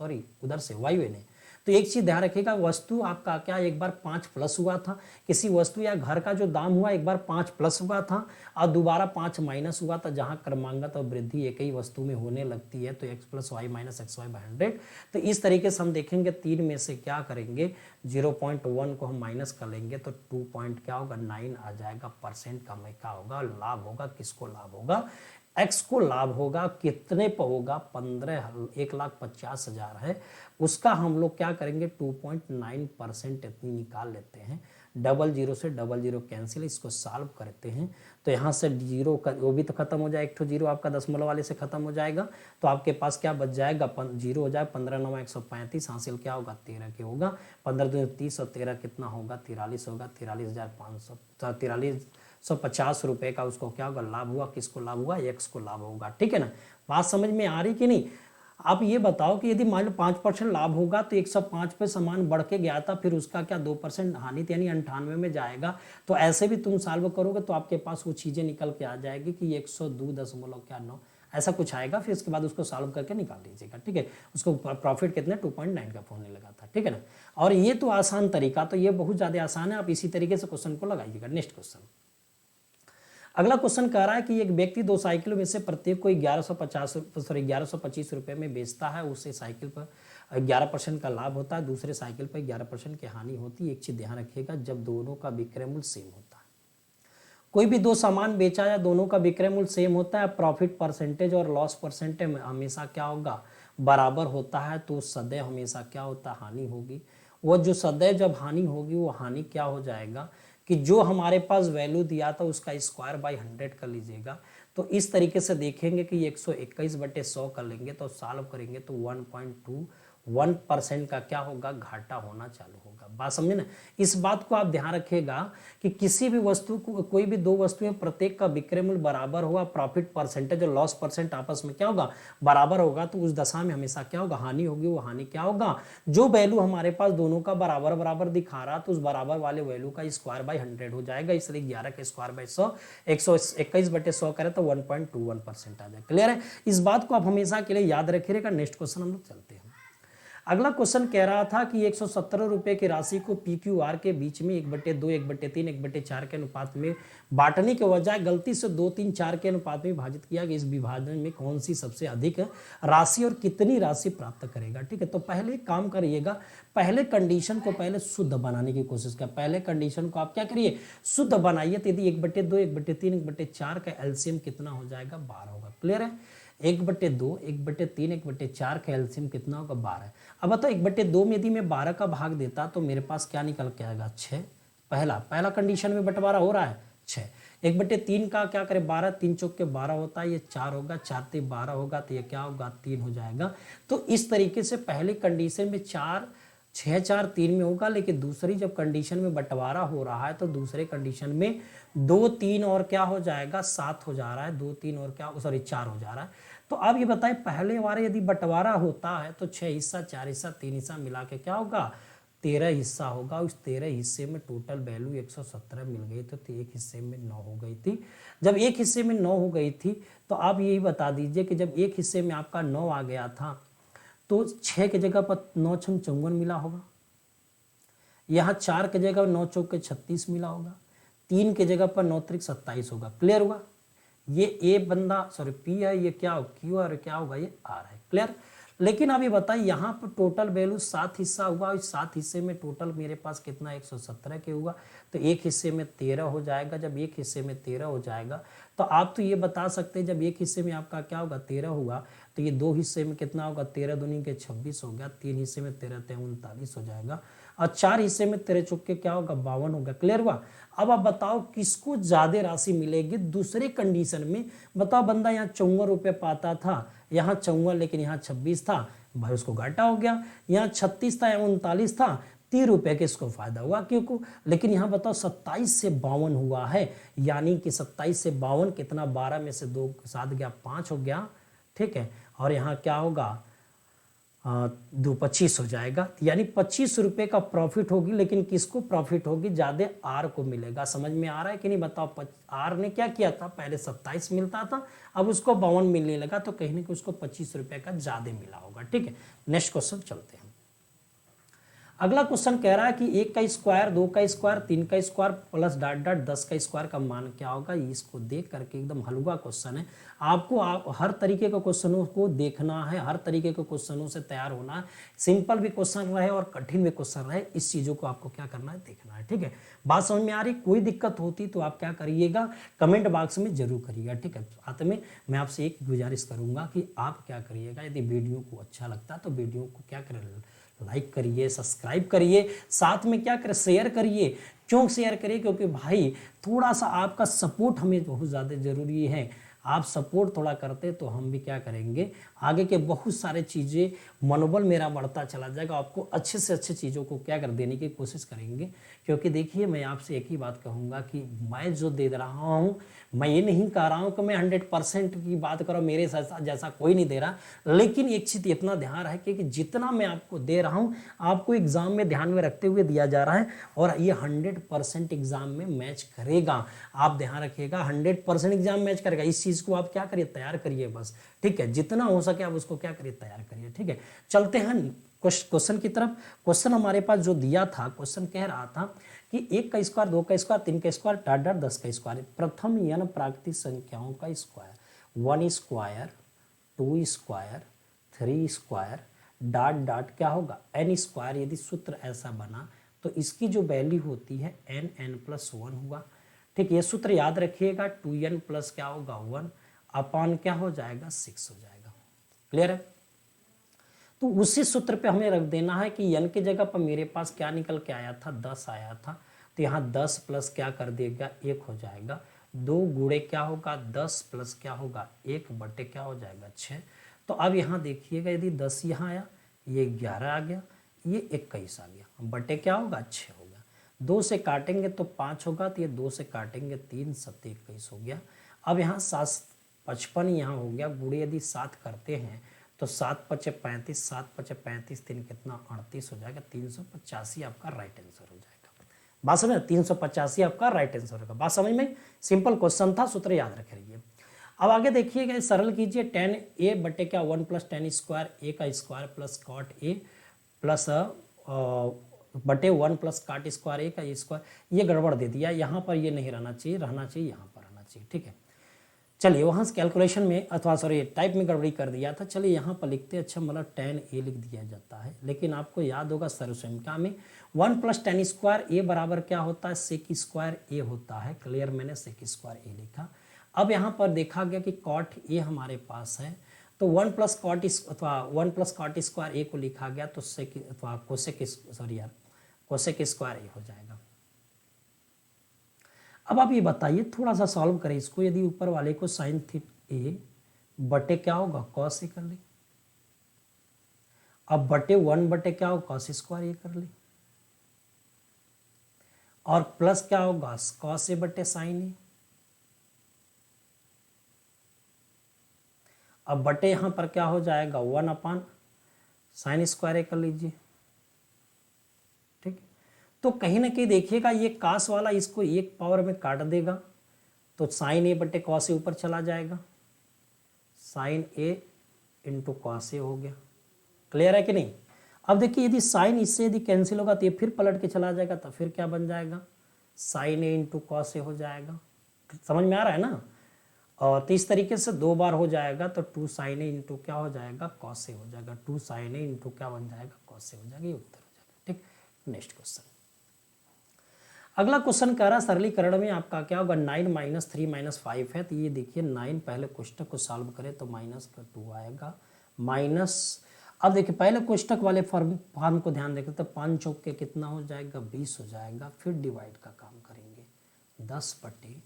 सॉरी उधर से वाई ने। तो एक चीज ध्यान रखिएगा, वस्तु आपका क्या एक बार 5 प्लस हुआ था, किसी वस्तु या घर का जो दाम हुआ एक बार 5 प्लस हुआ था और दोबारा 5 माइनस हुआ था। जहां क्रमांगत और वृद्धि एक ही वस्तु में होने लगती है तो x plus y minus x y by 100। तो इस तरीके से हम देखेंगे 3 में से क्या करेंगे 0.1 को हम माइनस कर लेंगे तो 2 पॉइंट क्या होगा 9 आ जाएगा परसेंट का। में क्या होगा लाभ होगा, किसको लाभ होगा x को लाभ होगा। कितने पर होगा 1,50,000 है, उसका हम लोग क्या करेंगे 2.9% इतनी निकाल लेते हैं। डबल जीरो से डबल जीरो कैंसिल, इसको सॉल्व करते हैं तो यहाँ से जीरो का वो भी तो खत्म हो जाए, एक तो जीरो आपका दशमलव वाले से खत्म हो जाएगा तो आपके पास क्या बच जाएगा जीरो हो जाए 15 9 135 हासिल क्या होगा 13 के होगा। 15 दूनी 30 और 13 कितना होगा 43 होगा। 43,500 4350 रुपए का उसको क्या होगा लाभ हुआ। किसको लाभ हुआ एक्स को लाभ होगा। ठीक है ना, बात समझ में आ रही कि नहीं। आप ये बताओ कि यदि मान लो 5% लाभ होगा तो 105 पे सामान बढ़ के गया था, फिर उसका क्या 2% हानि यानी 98 में जाएगा। तो ऐसे भी तुम सॉल्व करोगे तो आपके पास वो चीजें निकल के आ जाएगी कि 102.9 ऐसा कुछ आएगा। फिर उसके बाद उसको सॉल्व करके निकाल दीजिएगा। ठीक है, उसको प्रॉफिट कितने 2.9 का होने लगा था। ठीक है ना, और ये तो आसान तरीका, तो ये बहुत ज्यादा आसान है। आप इसी तरीके से क्वेश्चन को लगाइएगा। नेक्स्ट क्वेश्चन, अगला क्वेश्चन कह रहा है कि एक व्यक्ति 2 साइकिलों में से प्रत्येक को 1125 रुपए में बेचता है। उसे साइकिल पर 11% का लाभ होता है, दूसरे साइकिल पर 11% की हानि होती है। एक चीज ध्यान रखिएगा, जब दोनों का विक्रय मूल्य सेम होता है, कोई भी 2 सामान बेचा या दोनों का विक्रय मूल्य सेम होता है, प्रॉफिट परसेंटेज और लॉस परसेंटेज हमेशा क्या होगा बराबर होता है, तो सदैव हमेशा क्या होता है हानि होगी। वो जो सदैव जब हानि होगी वो हानि क्या हो जाएगा कि जो हमारे पास वैल्यू दिया था उसका स्क्वायर बाई 100 कर लीजिएगा। तो इस तरीके से देखेंगे कि 121/100 कर लेंगे तो सॉल्व करेंगे तो 1.21% का क्या होगा घाटा होना चालू होगा। बात समझे ना। इस बात को आप ध्यान रखिएगा कि किसी भी वस्तु को, कोई भी 2 वस्तुएं प्रत्येक का विक्रय मूल्य बराबर होगा, प्रॉफिट परसेंटेज और लॉस परसेंट आपस में क्या होगा बराबर होगा, तो उस दशा में हमेशा क्या होगा हानि होगी। वो हानि क्या होगा, जो वैल्यू हमारे पास दोनों का बराबर बराबर दिखा रहा तो उस बराबर वाले वैल्यू का स्क्वायर बाई 100 हो जाएगा। इसलिए 11 का स्क्वायर बाई 100 121/100 करें तो 1.21% आ जाएगा। क्लियर है, इस बात को आप हमेशा के लिए याद रखिएगा। नेक्स्ट क्वेश्चन हम लोग चलते हैं। अगला क्वेश्चन कह रहा था कि 117 रुपए की राशि को PQR के बीच में 1/2 1/3 1/4 के अनुपात में बांटने के बजाय गलती से 2 3 4 के अनुपात में विभाजित किया गया। इस विभाजन में कौन सी सबसे अधिक राशि और कितनी राशि प्राप्त करेगा। ठीक है, तो पहले काम करिएगा, पहले कंडीशन को पहले शुद्ध बनाने की कोशिश कर। पहले कंडीशन को आप क्या करिए शुद्ध बनाइए। तो यदि 1/2 1/3 1/4 का एलसीएम कितना हो जाएगा 12 होगा। क्लियर है, 1/2 1/3 1/4 का एलसीएम कितना होगा 12। अब बताओ 1/2 में यदि मैं 12 का भाग देता तो मेरे पास क्या निकल के आएगा 6। पहला कंडीशन में बंटवारा हो रहा है 6। 1/3 का क्या करें 12 3 चौक के 12 होता है, ये 4 होगा, 4 ते 12 होगा तो ये क्या होगा 3 हो जाएगा। तो इस तरीके से पहले कंडीशन में 4 6 4 3 में होगा, लेकिन दूसरी जब कंडीशन में बंटवारा हो रहा है तो दूसरे कंडीशन में 2 3 और क्या हो जाएगा 7 हो जा रहा है। 2 3 और क्या 4 हो जा रहा है। तो अब ये बताएं पहले वाले यदि बंटवारा होता है तो 6 हिस्सा 4 हिस्सा 3 हिस्सा मिला के क्या होगा 13 हिस्सा होगा। उस 13 हिस्से में टोटल वैल्यू 117 मिल गई तो एक हिस्से में 9 हो गई थी। जब एक हिस्से में 9 हो गई थी तो आप यही बता दीजिए कि जब एक हिस्से में आपका 9 आ गया था तो 6 की जगह पर 9 6 54 मिला होगा, यहाँ 4 की जगह 9 चौक 36 मिला होगा, 3 की जगह पर 9 त्रिक 27 होगा। क्लियर हुआ, ये ए बंदा पी है, ये क्या क्यू है और क्या होगा ये आर है। क्लियर, लेकिन अभी बताइए यहाँ पर टोटल वैल्यू 7 हिस्सा हुआ, इस 7 हिस्से में टोटल मेरे पास कितना 117 के हुआ, तो एक हिस्से में 13 हो जाएगा। जब एक हिस्से में 13 हो जाएगा तो आप तो ये बता सकते हैं जब एक हिस्से में आपका क्या होगा 13 हुआ तो ये 2 हिस्से में कितना होगा 13 दूनी के 26 हो गया, 3 हिस्से में 13 39 हो जाएगा और 4 हिस्से में 13 चौके क्या होगा 52 होगा। क्लियर हुआ। अब आप बताओ किसको ज्यादा राशि मिलेगी दूसरे कंडीशन में। बताओ बंदा यहाँ 54 रुपये पाता था, यहाँ 54 लेकिन यहाँ 26 था, भाई उसको घाटा हो गया। यहाँ 36 था, यहाँ 39 था, 30 रुपये के इसको फायदा हुआ क्योंकि। लेकिन यहाँ बताओ 27 से 52 हुआ है, यानी कि 27 से 52 कितना 12 में से 2 साथ गया 5 हो गया। ठीक है, और यहाँ क्या होगा 2 25 हो जाएगा, यानी 25 रुपये का प्रॉफिट होगी। लेकिन किसको प्रॉफिट होगी ज्यादा आर को मिलेगा। समझ में आ रहा है कि नहीं बताओ। आर ने क्या किया था पहले 27 मिलता था, अब उसको 52 मिलने लगा तो कहीं ना कहीं उसको 25 रुपये का ज्यादा मिला होगा। ठीक है, नेक्स्ट क्वेश्चन चलते हैं। अगला क्वेश्चन कह रहा है कि 1 का स्क्वायर, 2 का स्क्वायर, 3 का स्क्वायर प्लस डॉट डॉट 10 का स्क्वायर का मान क्या होगा। इसको देख करके एकदम हलवा क्वेश्चन है, आपको हर तरीके के क्वेश्चनों को देखना है, हर तरीके के क्वेश्चनों से तैयार होना है। सिंपल भी क्वेश्चन रहे और कठिन भी क्वेश्चन रहे, इस चीज़ों को आपको क्या करना है, देखना है। ठीक है, बात समझ में आ रही। कोई दिक्कत होती तो आप क्या करिएगा, कमेंट बॉक्स में जरूर करिएगा। ठीक है, साथ में मैं आपसे एक गुजारिश करूंगा कि आप क्या करिएगा, यदि वीडियो को अच्छा लगता है तो वीडियो को क्या करें, लाइक करिए, सब्सक्राइब करिए, साथ में क्या करें, शेयर करिए। क्यों शेयर करिए, क्योंकि भाई थोड़ा सा आपका सपोर्ट हमें बहुत ज़्यादा ज़रूरी है। आप सपोर्ट थोड़ा करते तो हम भी क्या करेंगे, आगे के बहुत सारे चीज़ें, मनोबल मेरा बढ़ता चला जाएगा। आपको अच्छे से अच्छे चीज़ों को क्या कर देने की कोशिश करेंगे। क्योंकि देखिए, मैं आपसे एक ही बात कहूँगा कि मैं जो दे रहा हूँ, मैं ये नहीं कह रहा हूँ कि मैं 100% की बात करो, मेरे जैसा कोई नहीं दे रहा, लेकिन एक चीज़ इतना ध्यान है कि जितना मैं आपको दे रहा हूँ, आपको एग्ज़ाम में ध्यान में रखते हुए दिया जा रहा है और ये 100% एग्ज़ाम में मैच करेगा। आप ध्यान रखिएगा, 100% एग्ज़ाम मैच करेगा। इस चीज़ को आप क्या करिए, तैयार करिए बस। ठीक है, जितना हो सके आप उसको क्या करिए, तैयार करिए। ठीक है, चलते हैं क्वेश्चन की तरफ। क्वेश्चन हमारे पास जो दिया था, क्वेश्चन कह रहा था कि 1 का स्क्वायर, 2 का स्क्वायर, 3 का स्क्वायर, डॉट डॉट 10 का स्क्वायर, प्रथम n प्राकृतिक संख्याओं का square, 1 square, 2 square, 3 square, dot dot क्या होगा, n स्क्वायर। यदि सूत्र ऐसा बना तो इसकी जो वैल्यू होती है n+1 हुआ। ठीक, ये सूत्र याद रखिएगा, 2n प्लस क्या होगा 1 अपान क्या हो जाएगा 6 हो जाएगा। क्लियर है। तो उसी सूत्र पे हमें रख देना है कि n की जगह पर मेरे पास क्या निकल के आया था, 10 आया था, तो यहाँ 10 प्लस क्या कर देगा 1 हो जाएगा। 2 गुणे क्या होगा 10 प्लस क्या होगा 1 बटे क्या हो जाएगा 6। तो अब यहाँ देखिएगा, यदि 10 यहाँ आया, ये 11 आ गया, ये 21 आ गया, बटे क्या होगा 6 हो गया। 2 से काटेंगे तो 5 होगा, तो ये 2 से काटेंगे 3 7 21 हो गया। अब यहाँ 7 55 यहाँ हो गया, गुणे यदि 7 करते हैं तो 7 पचे 35, 7 पचे 35, 3 कितना 38 हो जाएगा। 385 आपका राइट आंसर हो जाएगा। बात समझ, 385 आपका राइट आंसर होगा। बात समझ में, सिंपल क्वेश्चन था, सूत्र याद रख रहिए। अब आगे देखिएगा, सरल कीजिए। 10a बटे क्या 1 + 10 स्क्वायर, a का square plus cot a plus बटे 1 + काट स्क्वायर a का स्क्वायर। ये गड़बड़ दे दिया, यहाँ पर ये नहीं रहना चाहिए, रहना चाहिए यहाँ पर रहना चाहिए। ठीक है, चलिए वहाँ से कैलकुलेशन में अथवा सॉरी टाइप में गड़बड़ी कर दिया था। चलिए यहाँ पर लिखते अच्छा, मतलब 10a लिख दिया जाता है, लेकिन आपको याद होगा सर्वसंख्या में 1 + 10 स्क्वायर a बराबर क्या होता है, सेक स्क्वायर a होता है। क्लियर, मैंने सेक स्क्वायर a लिखा। अब यहाँ पर देखा गया कि कॉट a हमारे पास है, तो 1 + कॉट अथवा 1 + कॉट स्क्वायर a को लिखा गया, तो सेक अथवा कोसेक स्क्वायर a हो जाएगा। अब आप ये बताइए, थोड़ा सा सॉल्व करें इसको। यदि ऊपर वाले को साइन थीटा ए बटे क्या होगा कॉस ए कर ले, अब बटे 1 बटे क्या होगा कॉस स्क्वायर ए कर ले, और प्लस क्या होगा कॉस ए बटे साइन ए। अब बटे यहां पर क्या हो जाएगा 1 अपान साइन स्क्वायर ए कर लीजिए। ठीक, तो कहीं ना कहीं देखिएगा, ये कास वाला इसको एक पावर में काट देगा, तो साइन ए बटे कॉस ए ऊपर चला जाएगा, sign A into cos A हो गया। क्लियर है कि नहीं। अब देखिए, यदि साइन इससे यदि कैंसिल होगा तो ये फिर पलट के चला जाएगा, तो फिर क्या बन जाएगा sign A into cos A हो जाएगा। समझ में आ रहा है ना। और तो इस तरीके से 2 बार हो जाएगा, तो 2 साइन ए इंटू क्या हो जाएगा कॉस ए हो जाएगा, 2 साइन ए इंटू क्या बन जाएगा कॉस ए हो जाएगा, ये उत्तर हो जाएगा। ठीक, नेक्स्ट क्वेश्चन। अगला क्वेश्चन कह रहा है सरलीकरण में आपका क्या होगा, 9 - 3 - 5 है, तो ये देखिए 9 पहले कोष्टक को सॉल्व करें तो -2 आएगा, माइनस। अब देखिए पहले कोष्टक वाले फॉर्म को ध्यान देखें तो 5 चौक के कितना हो जाएगा 20 हो जाएगा। फिर डिवाइड का काम करेंगे, 10 बटे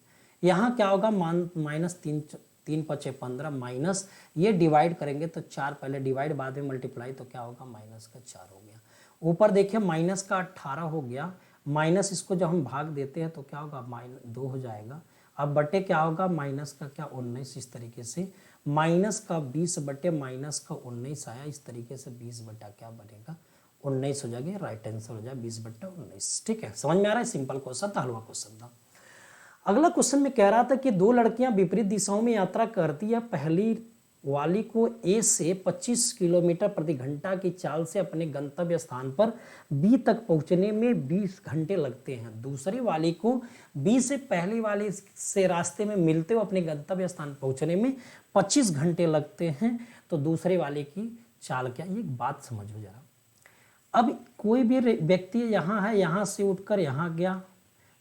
यहाँ क्या होगा -3 × 5 = 15 माइनस, ये डिवाइड करेंगे तो 4, पहले डिवाइड बाद में मल्टीप्लाई, तो क्या होगा -4 हो गया। ऊपर देखिए -18 हो गया, माइनस इसको जब हम भाग देते हैं तो क्या होगा -2 हो जाएगा। अब बटे क्या होगा -19, इस तरीके से -20 बटे -19 आया, इस तरीके से 20 बटा क्या बनेगा 19 हो जाएगा। राइट आंसर हो जाएगा 20 बटा 19। ठीक है, समझ में आ रहा है, सिंपल क्वेश्चन था, हलवा क्वेश्चन था। अगला क्वेश्चन में कह रहा था कि 2 लड़कियां विपरीत दिशाओं में यात्रा करती है, पहली वाली को ए से 25 किलोमीटर प्रति घंटा की चाल से अपने गंतव्य स्थान पर बी तक पहुंचने में 20 घंटे लगते हैं। दूसरी वाली को बी से पहली वाली से रास्ते में मिलते हुए अपने गंतव्य स्थान पहुंचने में 25 घंटे लगते हैं। तो दूसरे वाले की चाल क्या, ये बात समझो जरा। अब कोई भी व्यक्ति यहाँ है, यहाँ से उठकर यहाँ गया,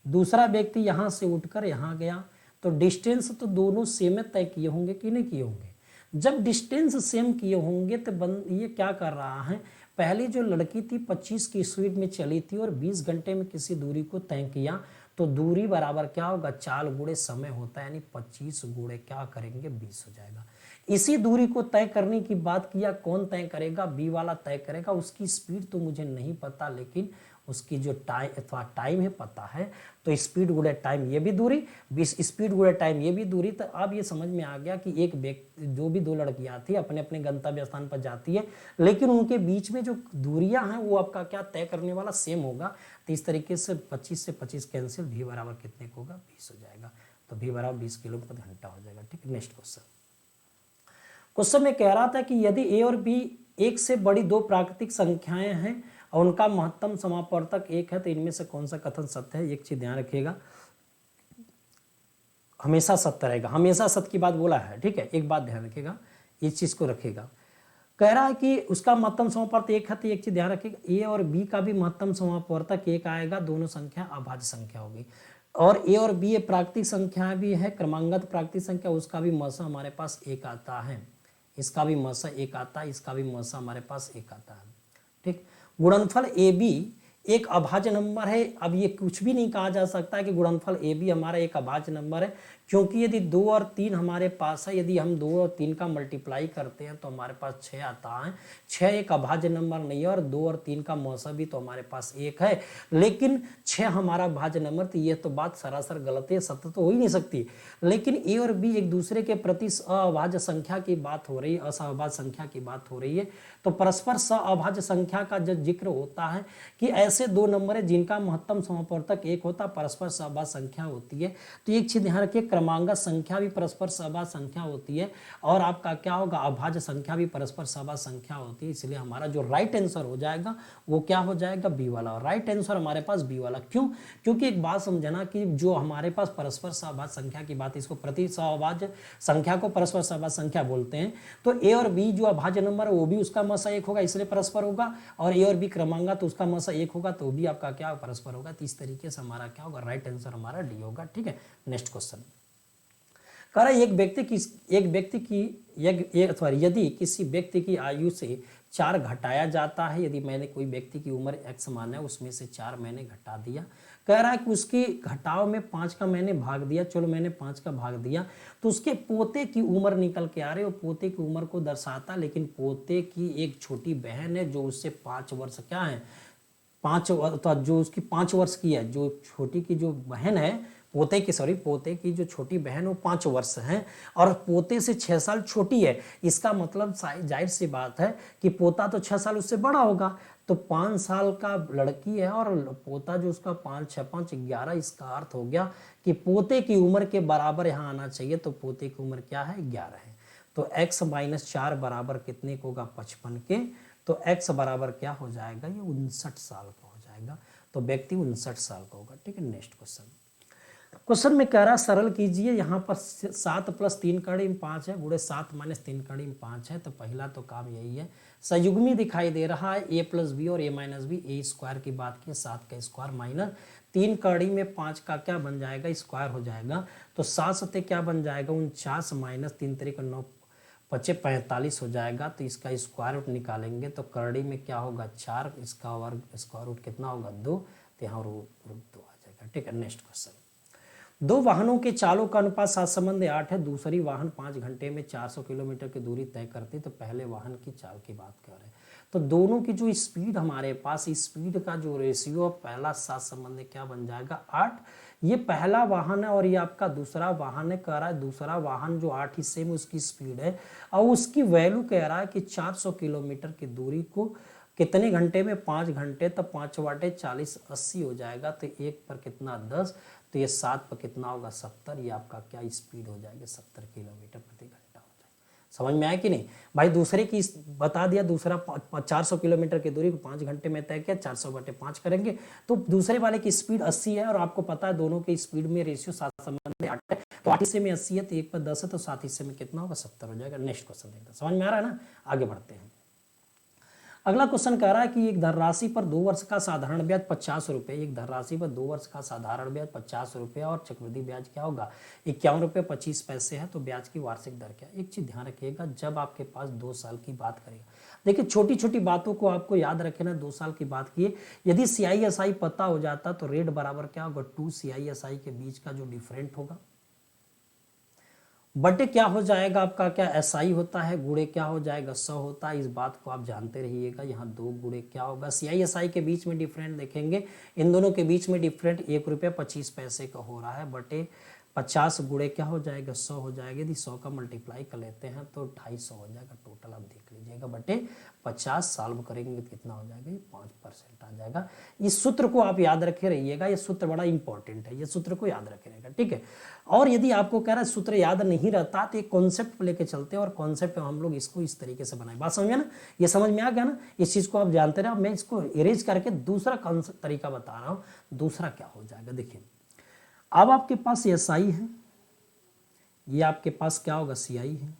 दूसरा व्यक्ति यहाँ से उठकर यहाँ गया, तो डिस्टेंस तो दोनों सेम तय किए होंगे कि नहीं किए होंगे। जब डिस्टेंस सेम किए होंगे तो ये क्या कर रहा है, पहले जो लड़की थी 25 की स्पीड में चली थी और 20 घंटे में किसी दूरी को तय किया, तो दूरी बराबर क्या होगा, चाल गुणे समय होता है, यानी 25 गुणे क्या करेंगे 20 हो जाएगा। इसी दूरी को तय करने की बात किया, कौन तय करेगा, बी वाला तय करेगा। उसकी स्पीड तो मुझे नहीं पता, लेकिन उसकी जो टाइम अथवा टाइम है पता है, तो स्पीड गुणे टाइम ये भी दूरी, 20 स्पीड गुणे टाइम ये भी दूरी। तो अब ये समझ में आ गया कि एक व्यक्ति, जो भी दो लड़कियां थी अपने अपने गंतव्य स्थान पर जाती है, लेकिन उनके बीच में जो दूरियां हैं वो आपका क्या तय करने वाला सेम होगा। तो इस तरीके से 25 से 25 कैंसिल, भी बराबर कितने को होगा 20 हो जाएगा। तो भी बराबर 20 किलोमीटर प्रति घंटा हो जाएगा। ठीक है, नेक्स्ट क्वेश्चन में कह रहा था कि यदि ए और बी एक से बड़ी दो प्राकृतिक संख्याएं हैं और उनका महत्तम समापवर्तक एक है, तो इनमें से कौन सा कथन सत्य है। एक चीज ध्यान रखिएगा, हमेशा सत्य रहेगा, हमेशा सत्य की बात बोला है। ठीक है, एक बात ध्यान रखिएगा, इस चीज को रखिएगा। कह रहा है कि उसका महत्तम समापवर्तक एक है, तो एक चीज ध्यान रखिएगा, ए और बी का भी महत्तम समापवर्तक एक आएगा, दोनों संख्या अभाज्य संख्या होगी। और ए और बी प्राकृतिक संख्या भी है, क्रमांगत प्राकृतिक संख्या, उसका भी मसा हमारे पास एक आता है, इसका भी मसा एक आता है, इसका भी मसा हमारे पास एक आता है। ठीक, गुणनफल ए बी एक अभाज्य नंबर है। अब ये कुछ भी नहीं कहा जा सकता है कि गुणनफल ए बी हमारा एक अभाज्य नंबर है, क्योंकि यदि 2 और 3 हमारे पास है, यदि हम 2 और 3 का मल्टीप्लाई करते हैं तो हमारे पास 6 आता है। 6 एक अभाज्य नंबर नहीं है, और 2 और 3 का मौसा भी तो हमारे पास एक है, लेकिन 6 हमारा भाज्य नंबर, तो ये तो बात सरासर गलत है, सत्य तो हो ही नहीं सकती। लेकिन ए और बी एक दूसरे के प्रति अभाज्य संख्या की बात हो रही है, असहभाज्य संख्या की बात हो रही है, तो परस्पर सअभाज्य संख्या का जब जिक्र होता है कि ऐसे दो नंबर है जिनका महत्तम समापवर्तक एक होता, परस्पर सअभाज्य संख्या होती है। तो एक चीज ध्यान रखिए, क्रमांगत संख्या भी परस्पर सअभाज्य संख्या होती है, और आपका क्या होगा, अभाज्य संख्या भी परस्पर सअभाज्य संख्या होती है। इसलिए हमारा जो राइट आंसर हो जाएगा वो क्या हो जाएगा, बी वाला। और राइट आंसर हमारे पास बी वाला। क्यों? क्योंकि एक बात समझना कि जो हमारे पास परस्पर सअभाज्य संख्या की बात, इसको प्रति सअभाज्य संख्या को परस्पर सअभाज्य संख्या बोलते हैं। तो ए और बी जो अभाज्य नंबर है वो भी उसका मसा एक होगा, इसलिए परस्पर होगा, और ए और बी क्रमांगत तो उसका मसा एक होगा, तो भी आपका क्या परस्पर होगा। तो इस तरीके से हमारा क्या होगा, राइट आंसर हमारा डी होगा। ठीक है, नेक्स्ट क्वेश्चन कह रहा है यदि किसी व्यक्ति की आयु से 4 घटाया जाता है, यदि मैंने कोई व्यक्ति की उम्र x माना है, उसमें से 4 मैंने घटा दिया, कह रहा है कि उसकी घटाव में 5 का मैंने भाग दिया, चलो मैंने 5 का भाग दिया, तो उसके पोते की उम्र निकल के आ रही है, और पोते की उम्र को दर्शाता, लेकिन पोते की एक छोटी बहन है जो उससे 5 वर्ष क्या है, 5 तो जो उसकी 5 वर्ष की है, जो छोटी की जो बहन है, पोते की जो छोटी बहन वो 5 वर्ष है, और पोते से 6 साल छोटी है। इसका मतलब जाहिर सी बात है कि पोता तो 6 साल उससे बड़ा होगा, तो 5 साल का लड़की है और पोता जो उसका 5 6 5 11, इसका अर्थ हो गया कि पोते की उम्र के बराबर यहाँ आना चाहिए। तो पोते की उम्र क्या है, 11 है। तो x - 4 बराबर कितने को होगा, 55 के। तो x बराबर क्या हो जाएगा, ये 59 साल का हो जाएगा। तो व्यक्ति 59 साल का होगा। ठीक है, नेक्स्ट क्वेश्चन में कह रहा सरल कीजिए, यहाँ पर 7 + 3 का ऋण 5 है, गुणे 7 - 3 का ऋण 5 है। तो पहला तो काम यही है, संयुग्मी दिखाई दे रहा है, a + b और a - b, a स्क्वायर की बात की, 7 का स्क्वायर माइनस 3 का ऋण में 5 का क्या बन जाएगा, स्क्वायर हो जाएगा। तो 7 सते क्या बन जाएगा, 49 माइनस 3 तरीका 9 25 45 हो जाएगा। तो इसका स्क्वायर रूट निकालेंगे तो करड़ी में क्या होगा, 4, इसका वर्ग स्क्वायर रूट कितना होगा, 2, तो यहाँ रूट 2 आ जाएगा। ठीक है, नेक्स्ट क्वेश्चन, 2 वाहनों के चालों का अनुपात 7 संबंध 8 है, दूसरी वाहन 5 घंटे में 400 किलोमीटर की दूरी तय करती, तो पहले वाहन की चाल की बात कर रहे हैं। तो दोनों की जो स्पीड हमारे पास, स्पीड का जो रेशियो पहला 7 संबंध क्या बन जाएगा, 8। ये पहला वाहन है और ये आपका दूसरा वाहन है। कह रहा है दूसरा वाहन जो 8 हिस्से में उसकी स्पीड है, और उसकी वैल्यू कह रहा है कि 400 किलोमीटर की दूरी को कितने घंटे में, 5 घंटे। तो 5 वाटे 40 80 हो जाएगा। तो 1 पर कितना, 10, तो ये 7 पर कितना होगा, 70। ये आपका क्या स्पीड हो जाएगी, 70 किलोमीटर प्रति घंटा हो जाएगा। समझ में आया कि नहीं भाई? दूसरे की बता दिया, दूसरा 400 किलोमीटर की दूरी को 5 घंटे में तय किया, 400/5 करेंगे तो दूसरे वाले की स्पीड 80 है और आपको पता है दोनों के स्पीड में रेशियो 7 संबंध 8 है, तो 8 हिस्से में 80 है तो 1 पर 10 है तो 7 हिस्से में कितना होगा? 70 हो जाएगा। नेक्स्ट क्वेश्चन देखते हैं, समझ में आ रहा है ना? आगे बढ़ते हैं। अगला क्वेश्चन कह रहा है कि एक धनराशि पर 2 वर्ष का साधारण ब्याज 50 रुपए, एक धनराशि पर 2 वर्ष का साधारण ब्याज 50 रुपए और चक्रवृद्धि ब्याज क्या होगा? 51 रुपए 25 पैसे है, तो ब्याज की वार्षिक दर क्या? एक चीज ध्यान रखिएगा, जब आपके पास 2 साल की बात करेगा, देखिए छोटी छोटी बातों को आपको याद रखना। 2 साल की बात की, यदि CISI पता हो जाता तो रेट बराबर क्या होगा? 2 CISI के बीच का जो डिफरेंट होगा बटे क्या हो जाएगा आपका? क्या SI होता है, गुणे क्या हो जाएगा? 100 होता है। इस बात को आप जानते रहिएगा। यहाँ 2 गुणे क्या होगा? CISI के बीच में डिफरेंट देखेंगे, इन दोनों के बीच में डिफरेंट 1 रुपये 25 पैसे का हो रहा है, बटे 50 गुणे क्या हो जाएगा? 100 हो जाएगा। यदि 100 का मल्टीप्लाई कर लेते हैं तो 250 हो जाएगा टोटल, आप देख लीजिएगा, बटे 50 सॉल्व करेंगे तो कितना हो जाएगा? 5% आ जाएगा। इस सूत्र को आप याद रखे रहिएगा, ये सूत्र बड़ा इंपॉर्टेंट है, ये सूत्र को याद रखे रहेगा, ठीक है। और यदि आपको कह रहा है सूत्र याद नहीं रहता तो एक कॉन्सेप्ट लेके चलते हैं और कॉन्सेप्ट हम लोग इसको इस तरीके से बनाए। बात समझ में ना? ये समझ में आ गया ना? इस चीज को आप जानते रहे। मैं इसको इरेज करके दूसरा कॉन्सेप्ट तरीका बता रहा हूँ। दूसरा क्या हो जाएगा? देखिए अब आपके पास SI है, ये आपके पास क्या होगा? CI है।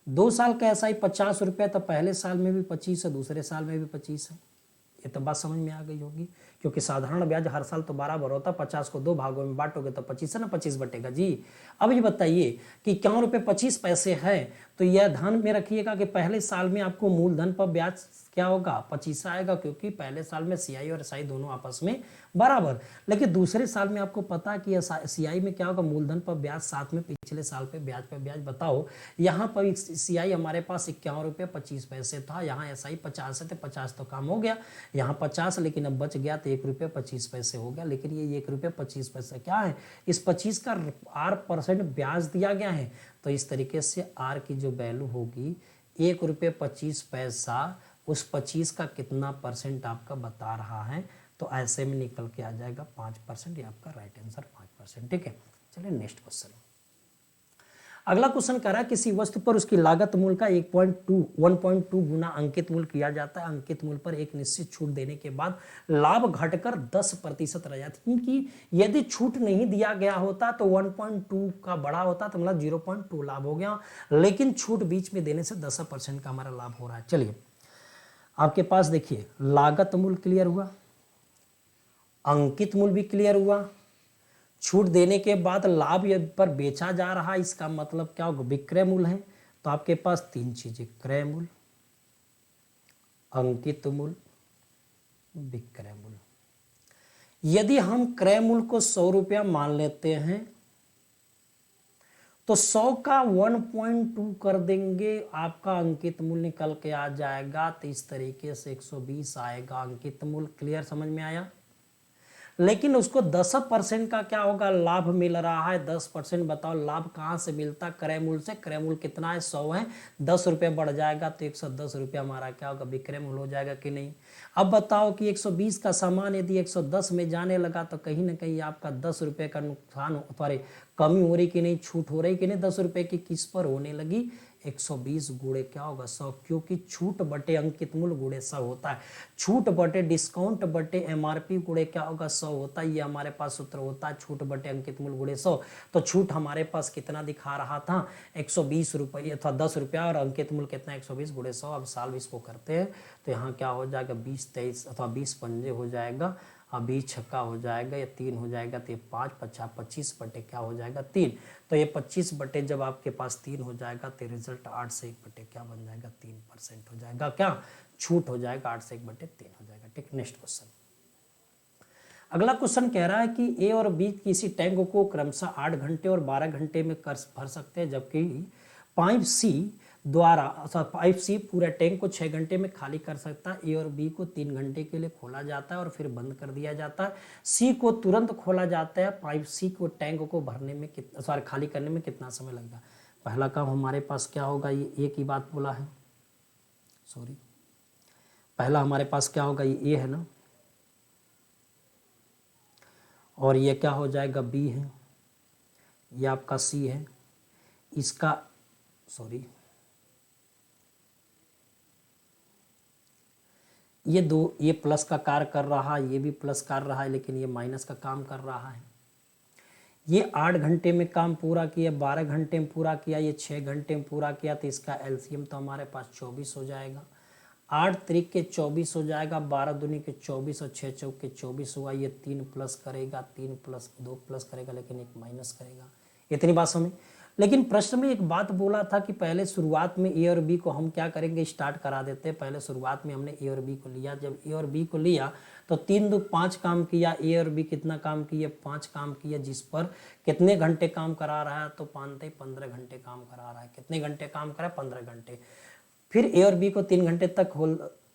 2 साल का SI 50 रुपये, तो पहले साल में भी 25 है, दूसरे साल में भी 25 है। ये तो बात समझ में आ गई होगी, क्योंकि साधारण ब्याज हर साल तो बराबर होता है। 50 को 2 भागों में बांटोगे तो 25 है ना, 25 बटेगा जी। अब ये बताइए कि 51 रुपये 25 पैसे है, तो यह ध्यान में रखिएगा कि पहले साल में आपको मूलधन पर ब्याज क्या होगा? 25 आएगा, क्योंकि पहले साल में CI और SI दोनों आपस में बराबर। लेकिन दूसरे साल में आपको पता है कि CI में क्या होगा? मूलधन पर ब्याज, साथ में पिछले साल पे ब्याज। बताओ यहाँ पर CI हमारे पास 51 रुपये 25 पैसे था, यहाँ SI 50 है, तो 50 तो काम हो गया, यहाँ 50, लेकिन अब बच गया तो 1 रुपये 25 पैसे हो गया। लेकिन ये 1 रुपये 25 पैसे क्या है? इस 25 का R% ब्याज दिया गया है, तो इस तरीके से R की जो वैल्यू होगी 1 रुपये 25 पैसा, उस 25 का कितना परसेंट आपका बता रहा है, तो ऐसे में निकल के आ जाएगा 5%। ये आपका राइट आंसर 5%, ठीक है। चलिए नेक्स्ट क्वेश्चन। अगला क्वेश्चन कह रहा है किसी वस्तु पर उसकी लागत मूल्य का 1.2 गुना अंकित मूल्य किया जाता है। अंकित मूल्य पर एक निश्चित छूट देने के बाद लाभ घटकर 10% रह जाती है, क्योंकि यदि छूट नहीं दिया गया होता तो 1.2 का बड़ा होता, तो मतलब 0.2 लाभ हो गया, लेकिन छूट बीच में देने से 10% का हमारा लाभ हो रहा है। चलिए आपके पास देखिए लागत मूल्य क्लियर हुआ, अंकित मूल्य भी क्लियर हुआ, छूट देने के बाद लाभ पर बेचा जा रहा है, इसका मतलब क्या होगा? विक्रय मूल्य है। तो आपके पास 3 चीजें, क्रय मूल्य, अंकित मूल्य, विक्रय मूल्य। यदि हम क्रय मूल्य को 100 रुपया मान लेते हैं तो 100 का 1.2 कर देंगे, आपका अंकित मूल्य निकल के आ जाएगा। तो इस तरीके से 120 आएगा अंकित मूल्य। क्लियर, समझ में आया? लेकिन उसको 10% का क्या होगा? लाभ मिल रहा है 10%। बताओ लाभ कहाँ से मिलता? क्रय मूल्य से। क्रय मूल्य कितना है? 100 है, 10 रुपये बढ़ जाएगा तो 110 रुपया हमारा क्या होगा? विक्रय मूल्य हो जाएगा कि नहीं? अब बताओ कि 120 का सामान यदि 110 में जाने लगा तो कहीं ना कहीं आपका 10 रुपये का नुकसान, सॉरी कमी हो रही कि नहीं, छूट हो रही कि नहीं? 10 रुपये की किस पर होने लगी? 120 गुणे क्या होगा? 100, क्योंकि छूट बटे अंकित मूल्य गुणे 100 होता है। छूट बटे डिस्काउंट बटे MRP गुणे क्या होगा? 100 होता है। ये हमारे पास सूत्र होता है, छूट बटे अंकित मूल्य गुणे 100। तो छूट हमारे पास कितना दिखा रहा था? 120 रुपये अथवा 10 रुपया, और अंकित मूल्य कितना? 120 गुणे 100। अब साल इसको करते हैं तो यहाँ क्या हो जाएगा? 20 23 अथवा 20 पंजे हो जाएगा, अब 20 छक्का हो जाएगा, या 3 हो जाएगा, तो ये 5 50 25 बटे क्या हो जाएगा? 3। तो ये 25 बटे जब आपके पास 3 हो जाएगा तो रिजल्ट 8 से 1 बटे क्या बन जाएगा? 3% हो जाएगा। क्या छूट हो जाएगा? 8 से 1 बटे 3 हो जाएगा, ठीक। Next question. अगला क्वेश्चन कह रहा है कि A और B किसी टैंक को क्रमशः 8 घंटे और 12 घंटे में कर भर सकते हैं, जबकि पाइप C पूरा टैंक को 6 घंटे में खाली कर सकता है। A और B को 3 घंटे के लिए खोला जाता है और फिर बंद कर दिया जाता है। C को तुरंत खोला जाता है। पाइप C को टैंक को भरने में खाली करने में कितना समय लगेगा? पहला काम हमारे पास क्या होगा? ये A की बात बोला है, सॉरी, पहला हमारे पास क्या होगा? ये A है ना, और ये क्या हो जाएगा? B है, ये आपका C है। इसका सॉरी ये दो, ये प्लस का कार्य कर रहा है, ये भी प्लस कर रहा है, लेकिन ये माइनस का काम कर रहा है। ये 8 घंटे में काम पूरा किया, 12 घंटे में पूरा किया, ये 6 घंटे में पूरा किया, तो इसका एलसीएम तो हमारे पास 24 हो जाएगा। 8 त्रिक के 24 हो जाएगा, 12 दूनी के 24 और 6 चौक के 24 हुआ। ये 3 प्लस करेगा, 3 प्लस 2 प्लस करेगा, लेकिन एक माइनस करेगा। इतनी बात समझ। लेकिन प्रश्न में एक बात बोला था कि पहले शुरुआत में ए और बी को हम क्या करेंगे, स्टार्ट करा देते हैं। पहले शुरुआत में हमने ए और बी को लिया, जब ए और बी को लिया तो 3 2 5 काम किया। ए और बी कितना काम किए, 5 काम किया, जिस पर कितने घंटे काम करा रहा है, तो 15 घंटे काम करा रहा है। कितने घंटे काम करा, 15 घंटे। फिर ए और बी को 3 घंटे तक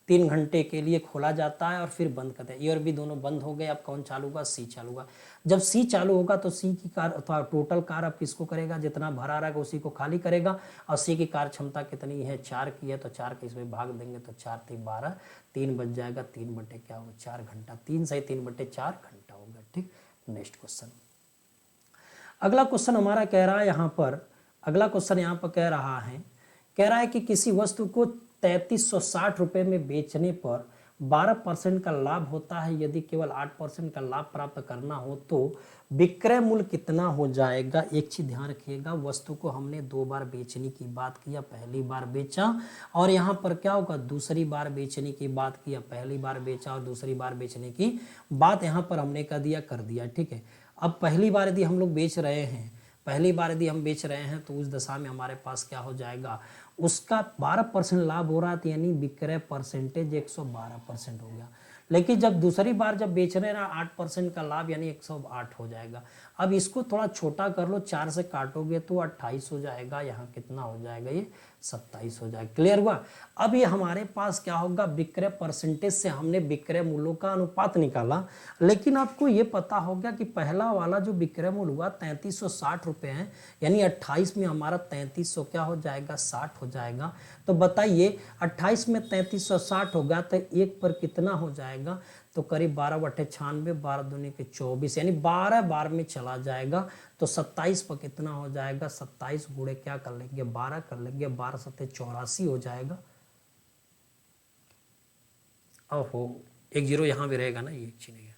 3 घंटे के लिए खोला जाता है और फिर बंद करते हैं। ए और बी दोनों बंद हो गए, अब कौन चालू होगा, सी चालू होगा। जब सी चालू होगा तो सी की कार अथवा टोटल कार अब किसको करेगा, जितना भरा रहेगा उसी को खाली करेगा। और सी की कार क्षमता कितनी है, 4 की है, तो 4 के इसमें भाग देंगे तो 4 3 12, 3 बच जाएगा। 3 बटे क्या होगा, 4 घंटा। 3 से 3 बटे 4 घंटा होगा। ठीक, नेक्स्ट क्वेश्चन। अगला क्वेश्चन हमारा कह रहा है यहाँ पर, अगला क्वेश्चन यहाँ पर कह रहा है कि किसी वस्तु को 3360 रुपये में बेचने पर 12% का लाभ होता है। यदि केवल 8% का लाभ प्राप्त करना हो तो विक्रय मूल्य कितना हो जाएगा। एक चीज ध्यान रखिएगा, वस्तु को हमने 2 बार बेचने की बात किया, पहली बार बेचा और यहाँ पर क्या होगा, दूसरी बार बेचने की बात किया। पहली बार बेचा और दूसरी बार बेचने की बात यहाँ पर हमने कर दिया। ठीक है, अब पहली बार यदि हम लोग बेच रहे हैं, पहली बार यदि हम बेच रहे हैं तो उस दशा में हमारे पास क्या हो जाएगा, उसका 12% लाभ हो रहा है, यानी विक्रय परसेंटेज 112% हो गया। लेकिन जब दूसरी बार जब बेच रहे ना 8% का लाभ, यानी 108 हो जाएगा। अब इसको थोड़ा छोटा कर लो, 4 से काटोगे तो 28 हो जाएगा। यहाँ कितना हो जाएगा, ये 27 हो जाएगा। क्लियर हुआ। अब ये हमारे पास क्या होगा, विक्रय परसेंटेज से हमने विक्रय मूल्यों का अनुपात निकाला। लेकिन आपको ये पता हो गया कि पहला वाला जो विक्रय मूल्य हुआ 3360 रुपये है, यानी 28 में हमारा 3300 क्या हो जाएगा, 60 हो जाएगा। तो बताइए 28 में 3360 होगा तो 1 पर कितना हो जाएगा, तो करीब 12 बटे 96, 12 दूनी के 24, यानी 12 बार में चला जाएगा। तो 27 पर कितना हो जाएगा, 27 गुणे क्या कर लेंगे, 12 कर लेंगे, 12 सत्ते 84 हो जाएगा। ओहो, एक जीरो यहाँ भी रहेगा ना, ये नहीं है,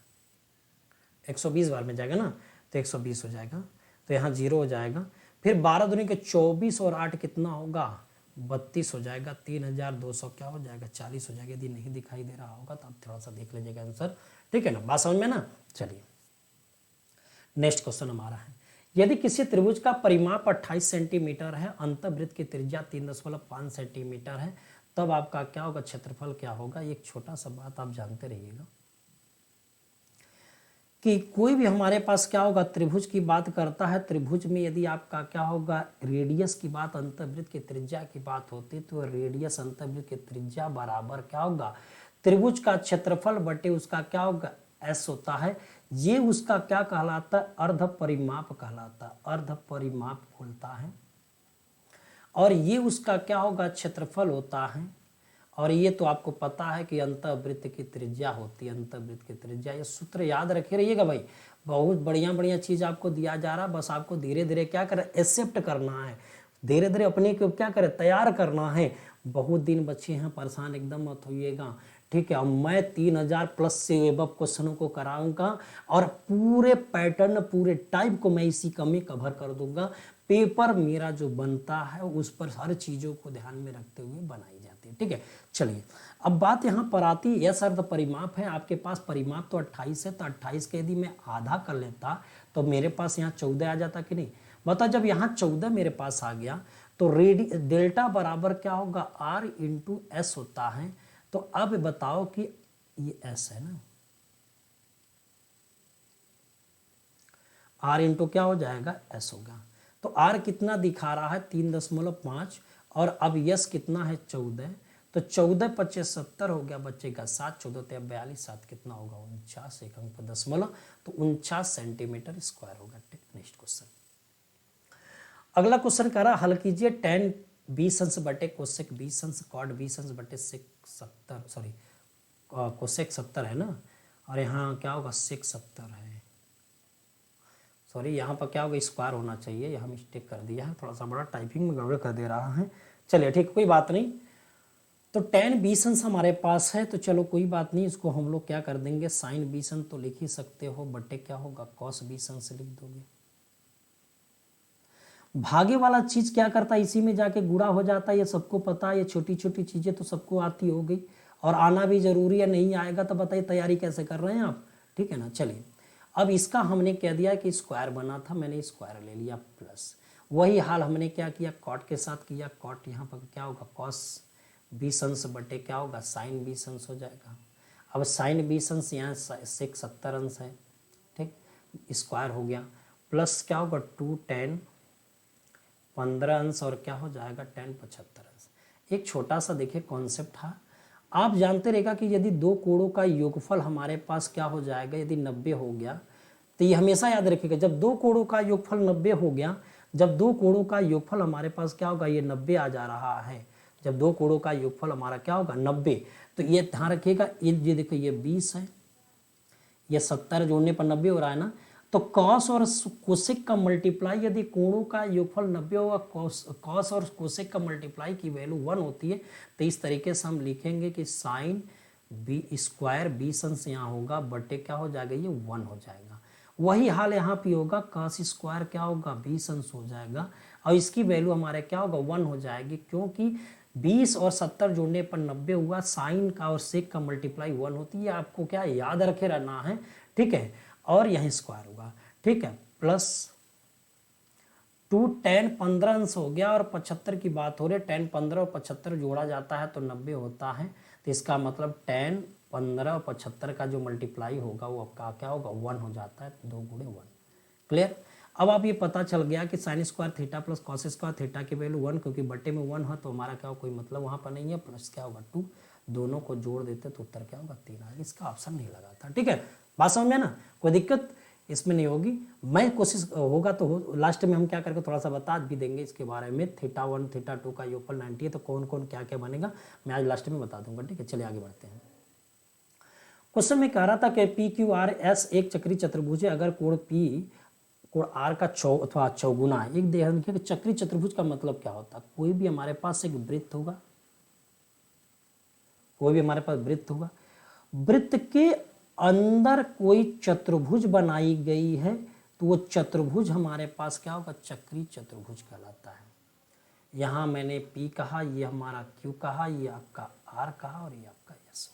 120 बार में जाएगा ना, तो 120 हो जाएगा, तो यहाँ 0 हो जाएगा। फिर 12 दूनी के 24 और 8 कितना होगा, 32 हो जाएगा। 3200 क्या हो जाएगा, 40 हो जाएगा। यदि नहीं दिखाई दे रहा होगा तो आप थोड़ा सा देख लीजिएगा आंसर। ठीक है ना, बात समझ में ना। चलिए नेक्स्ट क्वेश्चन हमारा है, यदि किसी त्रिभुज का परिमाप 28 सेंटीमीटर है, अंतःवृत्त की त्रिज्या 3.5 सेंटीमीटर है, तब आपका क्या होगा, क्षेत्रफल क्या होगा। एक छोटा सा बात आप जानते रहिएगा कि कोई भी हमारे पास क्या होगा, त्रिभुज की बात करता है। त्रिभुज में यदि आपका क्या होगा, रेडियस की बात, अंतःवृत्त की त्रिज्या की बात होती, तो रेडियस अंतःवृत्त की त्रिज्या बराबर क्या होगा, त्रिभुज का क्षेत्रफल बटे उसका क्या होगा, एस होता है। ये उसका क्या कहलाता है, अर्ध परिमाप कहलाता है, अर्ध परिमाप बोलता है। और ये उसका क्या होगा, क्षेत्रफल होता है। और ये तो आपको पता है कि अंतःवृत्त की त्रिज्या होती है, अंतःवृत्त की त्रिज्या। ये सूत्र याद रखे रहिएगा भाई, बहुत बढ़िया चीज आपको दिया जा रहा है। बस आपको धीरे धीरे क्या करें, एक्सेप्ट करना है, धीरे धीरे अपने को क्या करें, तैयार करना है। बहुत दिन बच्चे हैं, परेशान एकदम मत होइएगा। ठीक है, अब मैं 3000 प्लस से एबव क्वेश्चनों को कराऊंगा और पूरे पैटर्न, पूरे टाइप को मैं इसी में कवर कर दूंगा। पेपर मेरा जो बनता है उस पर हर चीजों को ध्यान में रखते हुए बनाई जाती है। ठीक है, चलिए अब बात यहाँ पर आती है, यह अर्ध परिमाप है। आपके पास परिमाप तो 28 है, तो 28 के यदि मैं आधा कर लेता तो मेरे पास यहाँ 14 आ जाता कि नहीं। बता, जब यहाँ 14 मेरे पास आ गया तो डेल्टा बराबर क्या होगा, आर इंटू एस होता है। तो अब बताओ कि ये एस है ना, आर इंटू क्या हो जाएगा, एस होगा। तो आर कितना दिखा रहा है, 3.5, और अब यस कितना है, 14। तो 14 25 70 हो गया, बच्चेगा 7, 14 42, 7 कितना होगा, 49, एक अंक पर दशमलव, तो 49 सेंटीमीटर स्क्वायर होगा। नेक्स्ट क्वेश्चन, अगला क्वेश्चन कह रहा, हल कीजिए। tan 20 अंश बटे कोसेक 20 अंश कॉट 20 अंश बटे सेक 70, सॉरी कोसेक 70 है ना, और यहाँ क्या होगा, सेक 70 है। सॉरी, यहाँ पर क्या होगा, स्क्वायर होना चाहिए, यहाँ मिस्टेक कर दिया है, थोड़ा सा बड़ा टाइपिंग में गड़बड़ कर दे रहा है। चलिए ठीक, कोई बात नहीं। तो tan बी सन्स हमारे पास है, तो चलो कोई बात नहीं, इसको हम लोग क्या कर देंगे, साइन बी सन तो लिख ही सकते हो, बटे क्या होगा cos बी सन से लिख दोगे। भागे वाला चीज क्या करता है, इसी में जाके गुणा हो जाता है, ये सबको पता है, ये छोटी छोटी चीजें तो सबको आती हो गई, और आना भी जरूरी है, नहीं आएगा तो बताइए तैयारी कैसे कर रहे हैं आप, ठीक है ना। चलिए अब इसका हमने कह दिया कि स्क्वायर बना था, मैंने स्क्वायर ले लिया प्लस, वही हाल हमने क्या किया, कॉट के साथ किया, कॉट यहाँ पर क्या होगा कॉस बी सन्स बटे क्या होगा साइन बी सन्स हो जाएगा। अब साइन बी सन्स यहाँ 70 अंश है, ठीक, स्क्वायर हो गया, प्लस क्या होगा 2 tan 15 अंश, और क्या हो जाएगा tan 75 अंश। एक छोटा सा देखिए कॉन्सेप्ट था, आप जानते रहेगा कि यदि दो कोणों का योगफल हमारे पास क्या हो जाएगा, यदि 90 हो गया, तो ये हमेशा याद रखिएगा, जब दो कोणों का योगफल 90 हो गया, जब दो कोणों का योगफल हमारे पास क्या होगा, ये 90 आ जा रहा है, जब दो कोणों का योगफल हमारा क्या होगा 90, तो ये ध्यान रखिएगा, ये देखो ये 20 है, ये 70 जोड़ने पर 90 हो रहा है ना, तो कॉस और कोसेक का मल्टीप्लाई, यदि कोणों का योगफल 90 होगा, कॉस और कोसेक का मल्टीप्लाई की वैल्यू 1 होती है, तो इस तरीके से हम लिखेंगे कि साइन बी स्क्वायर बी सन्स यहाँ होगा बटे क्या हो जाएगा, ये 1 हो जाएगा। वही हाल यहाँ पे होगा, कॉस स्क्वायर क्या होगा बी सन्स हो जाएगा, और इसकी वैल्यू हमारे क्या होगा 1 हो जाएगी, क्योंकि 20 और 70 जोड़ने पर 90 हुआ, साइन का और सेक का मल्टीप्लाई 1 होती है, आपको क्या याद रखे रहना है, ठीक है, और यहीं स्क्वायर होगा, ठीक है, प्लस 2 tan 15 अंश हो गया, और 75 की बात हो रही है, tan 15 और 75 जोड़ा जाता है तो 90 होता है, तो इसका मतलब tan 15 और 75 का जो मल्टीप्लाई होगा वो आपका क्या होगा 1 हो जाता है, 2 गुणे 1। क्लियर। अब आप ये पता चल गया कि sine square theta plus cos square theta की वैल्यू 1, क्योंकि बटे में 1 है तो हमारा क्या कोई मतलब वहाँ पर नहीं है, प्लस क्या होगा 2, दोनों को जोड़ देते तो उत्तर क्या होगा 3 आएगा, इसका ऑप्शन नहीं लगा था, ठीक है, बात समझ में ना, कोई दिक्कत इसमें नहीं होगी। मैं कोशिश होगा तो लास्ट में हम क्या करके थोड़ा सा बता भी देंगे इसके बारे में, थीटा 1 थीटा 2 का योगफल 90 है तो कौन कौन क्या क्या बनेगा मैं आज लास्ट में बता दूंगा, ठीक है। चलिए आगे बढ़ते हैं। क्वेश्चन में कह रहा था कि पी क्यू आर एस एक चक्री चतुर्भुज है, अगर कोण पी कोण आर का अथवा चौगुना है। एक ध्यान रखिए कि चक्री चतुर्भुज का मतलब क्या होता है, कोई भी हमारे पास एक वृत्त होगा, कोई भी हमारे पास वृत्त होगा, वृत्त के अंदर कोई चतुर्भुज बनाई गई है, तो वो चतुर्भुज हमारे पास क्या होगा चक्री चतुर्भुज कहलाता है। यहां मैंने P कहा, ये हमारा Q कहा, ये आपका R कहा, और ये आपका S।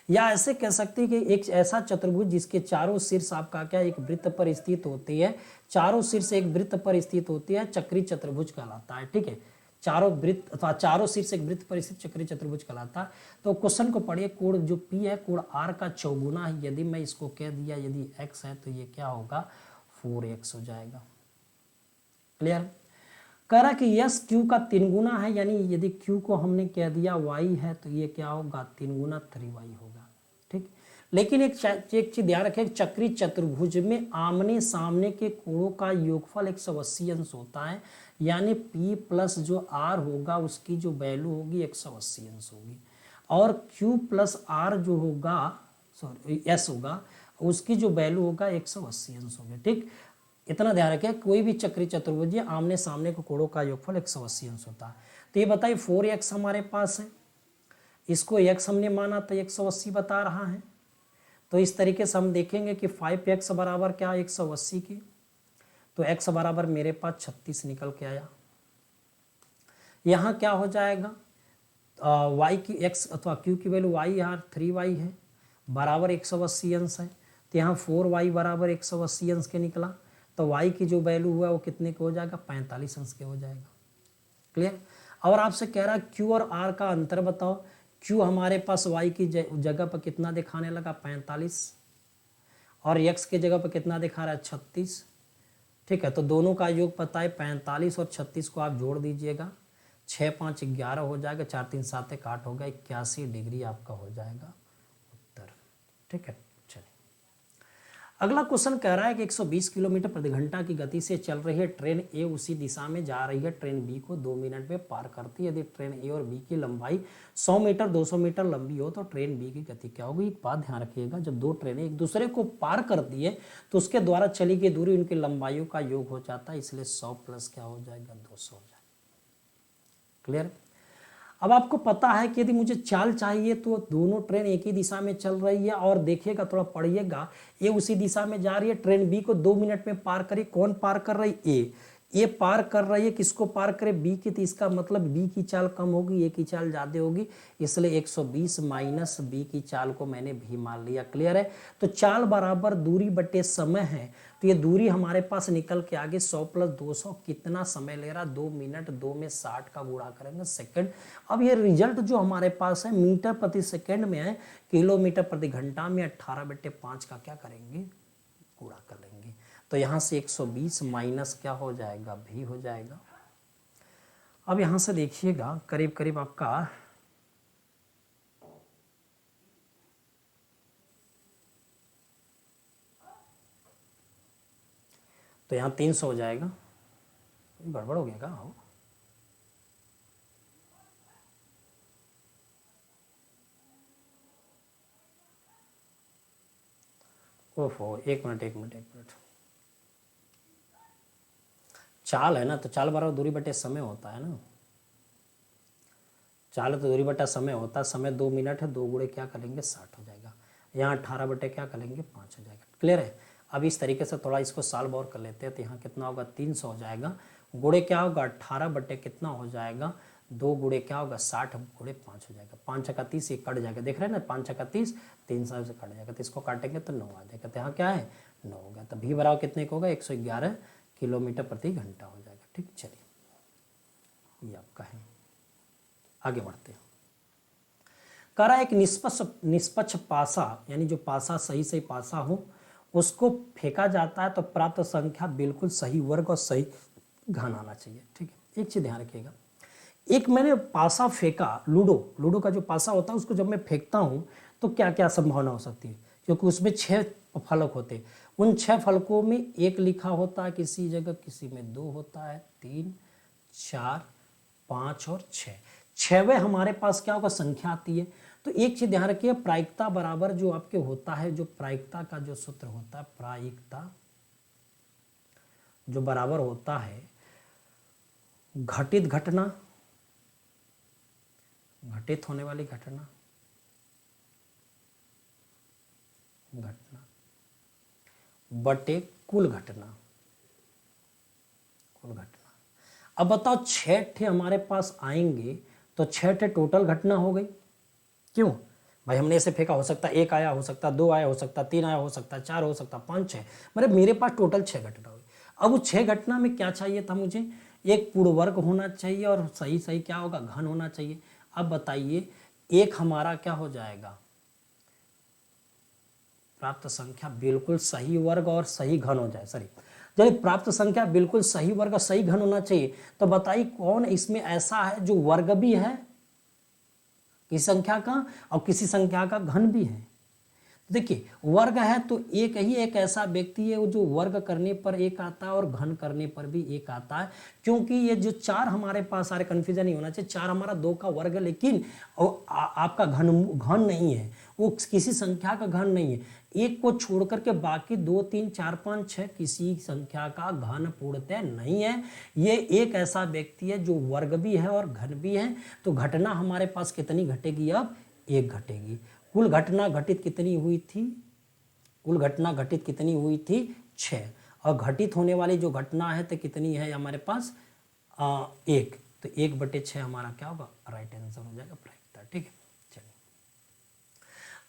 या ऐसे कह सकते हैं कि एक ऐसा चतुर्भुज जिसके चारों शीर्ष आपका क्या एक वृत्त पर स्थित होती है, चारों शीर्ष एक वृत्त पर स्थित होती है, चक्री चतुर्भुज कहलाता है, ठीक है। चारों वृत्त अथवा चारों शीर्ष एक वृत्त पर स्थित चक्री चतुर्भुज कहलाता है। तो क्वेश्चन को पढ़िए, कोण जो P है कोण R का चौगुना है, यदि मैं इसको कह दिया यदि x है तो ये क्या होगा 4x हो जाएगा। क्लियर। कह रहा कि यस Q का 3 गुना है, यानी यदि Q को हमने कह दिया y है तो ये क्या होगा 3 गुना 3y होगा, ठीक। लेकिन एक चीज ध्यान रखें, चक्री चतुर्भुज में आमने सामने के कोणों का योगफल 180 अंश होता है, यानी P प्लस जो R होगा उसकी जो वैल्यू होगी 180 अंश होगी, और Q प्लस R जो होगा सॉरी S होगा उसकी जो वैल्यू होगा 180 अंश होगी, ठीक। इतना ध्यान रखें, कोई भी चक्री चतुर्भुज आमने सामने के कोणों का योगफल 180 अंश होता है। तो ये बताइए 4x हमारे पास है, इसको x हमने माना तो 180 बता रहा है, तो इस तरीके से हम देखेंगे कि 5x बराबर क्या 180 की, तो x बराबर मेरे पास 36 निकल के आया। यहाँ क्या हो जाएगा y की x अथवा q की वैल्यू y यहाँ 3y है बराबर 180 अंश है, तो यहाँ 4y बराबर 180 अंश के निकला, तो y की जो वैल्यू हुआ वो कितने के हो जाएगा 45 अंश के हो जाएगा। क्लियर। और आपसे कह रहा है q और r का अंतर बताओ, q हमारे पास y की जगह पर कितना दिखाने लगा 45, और x की जगह पर कितना दिखा रहा है 36, ठीक है। तो दोनों का योग पता है 45 और 36 को आप जोड़ दीजिएगा, 6 5 11 हो जाएगा, 4 3 7 1 8 होगा, 81 डिग्री आपका हो जाएगा उत्तर, ठीक है। अगला क्वेश्चन कह रहा है कि 120 किलोमीटर प्रति घंटा की गति से चल रही है ट्रेन ए उसी दिशा में जा रही है, ट्रेन बी को 2 मिनट में पार करती है। यदि ट्रेन ए और बी की लंबाई 100 मीटर 200 मीटर लंबी हो तो ट्रेन बी की गति क्या होगी। एक बात ध्यान रखिएगा, जब दो ट्रेनें एक दूसरे को पार करती है तो उसके द्वारा चली गई दूरी उनकी लंबाइयों का योग हो जाता है, इसलिए 100 प्लस क्या हो जाएगा 200 हो जाएगा। क्लियर। अब आपको पता है कि यदि मुझे चाल चाहिए तो दोनों ट्रेन एक ही दिशा में चल रही है, और देखिएगा थोड़ा पढ़िएगा, ए उसी दिशा में जा रही है, ट्रेन बी को 2 मिनट में पार करी। कौन पार कर रही? ए पार कर रही है, किसको पार करे? बी की। तो इसका मतलब बी की चाल कम होगी, ए की चाल ज़्यादा होगी, इसलिए 120 माइनस बी की चाल को मैंने भी मान लिया। क्लियर है? तो चाल बराबर दूरी बटे समय है, तो ये दूरी हमारे पास निकल के आगे 100 प्लस 200 कितना समय ले रहा? 2 मिनट, 2 में 60 का गुणा करेंगे सेकंड। अब ये रिजल्ट जो हमारे पास है मीटर प्रति सेकंड में है, किलोमीटर प्रति घंटा में 18/5 का क्या करेंगे? गुणा कर लेंगे। तो यहाँ से 120 माइनस क्या हो जाएगा? भी हो जाएगा। अब यहाँ से देखिएगा करीब करीब आपका तो यहाँ 300 हो जाएगा। गड़बड़ हो गया क्या? हो ओफो, एक मिनट। चाल है ना, तो चाल बराबर दूरी बटे समय होता है ना। चाल तो दूरी बटा समय होता है, समय 2 मिनट है, 2 गुणे क्या करेंगे? 60 हो जाएगा। यहाँ 18 बटे क्या करेंगे? 5 हो जाएगा। क्लियर है? अब इस तरीके से थोड़ा इसको सॉल्व और कर लेते हैं। तो यहाँ कितना होगा? 300 हो जाएगा। गुणे क्या होगा? 18 बटे कितना हो जाएगा? 2 गुणे क्या होगा? 60 गुणे 5 हो जाएगा। 5 का 30, ये कट जाएगा। देख रहे हैं ना, 5 का 30, 300 से कट जाएगा, तो इसको काटेंगे तो 9 आ जाएगा। तो यहाँ क्या है? 9 हो गया। तो भी बराबर कितने को होगा? 111 किलोमीटर प्रति घंटा हो जाएगा। ठीक, चलिए ये आपका है। आगे बढ़ते हैं। कह रहा है एक निष्पक्ष पासा, यानी जो पासा सही पासा हो, उसको फेंका जाता है तो प्राप्त संख्या बिल्कुल सही वर्ग और सही घन आना चाहिए। ठीक है, एक चीज ध्यान रखिएगा। एक मैंने पासा फेंका, लूडो का जो पासा होता है, उसको जब मैं फेंकता हूं तो क्या क्या संभावना हो सकती है? क्योंकि उसमें 6 फलक होते हैं। उन 6 फलकों में 1 लिखा होता है किसी जगह, किसी में 2 होता है, 3, 4, 5 और 6। 6वें हमारे पास क्या होगा? संख्या आती है। तो एक चीज ध्यान रखिए, प्रायिकता बराबर जो आपके होता है, जो प्रायिकता का जो सूत्र होता है, प्रायिकता जो बराबर होता है घटित घटना, घटित होने वाली घटना बटे कुल घटना। अब बताओ 6 ठे हमारे पास आएंगे तो 6 ठे टोटल घटना हो गई। क्यों भाई? हमने ऐसे फेंका, हो सकता है 1 आया, हो सकता है 2 आया, हो सकता है 3 आया, हो सकता है 4, हो सकता है 5, 6, मतलब मेरे पास टोटल 6 घटना हुई। अब वो 6 घटना में क्या चाहिए था मुझे? एक पूर्ण वर्ग होना चाहिए और सही क्या होगा? घन होना चाहिए। अब बताइए, एक हमारा क्या हो जाएगा? प्राप्त संख्या बिल्कुल सही वर्ग और सही घन हो जाए। सॉरी, जब प्राप्त संख्या बिल्कुल सही वर्ग और सही घन होना चाहिए, तो बताइए कौन इसमें ऐसा है जो वर्ग भी है किसी संख्या का और किसी संख्या का घन भी है? देखिए, वर्ग है तो एक ही एक ऐसा व्यक्ति है जो वर्ग करने पर 1 आता है और घन करने पर भी 1 आता है। क्योंकि ये जो 4 हमारे पास सारे, कंफ्यूजन नहीं होना चाहिए, 4 हमारा 2 का वर्ग है, लेकिन आपका घन नहीं है, वो किसी संख्या का घन नहीं है। 1 को छोड़ करके बाकी 2, 3, 4, 5, 6 किसी संख्या का घन पूर्णतः नहीं है। ये एक ऐसा व्यक्ति है जो वर्ग भी है और घन भी है। तो घटना हमारे पास कितनी घटेगी? अब 1 घटेगी। कुल घटना घटित कितनी हुई थी? कुल घटना घटित कितनी हुई थी? 6। और घटित होने वाली जो घटना है तो कितनी है हमारे पास? 1। तो 1/6 हमारा क्या होगा? राइट आंसर हो जाएगा प्रायिकता। ठीक है, चलिए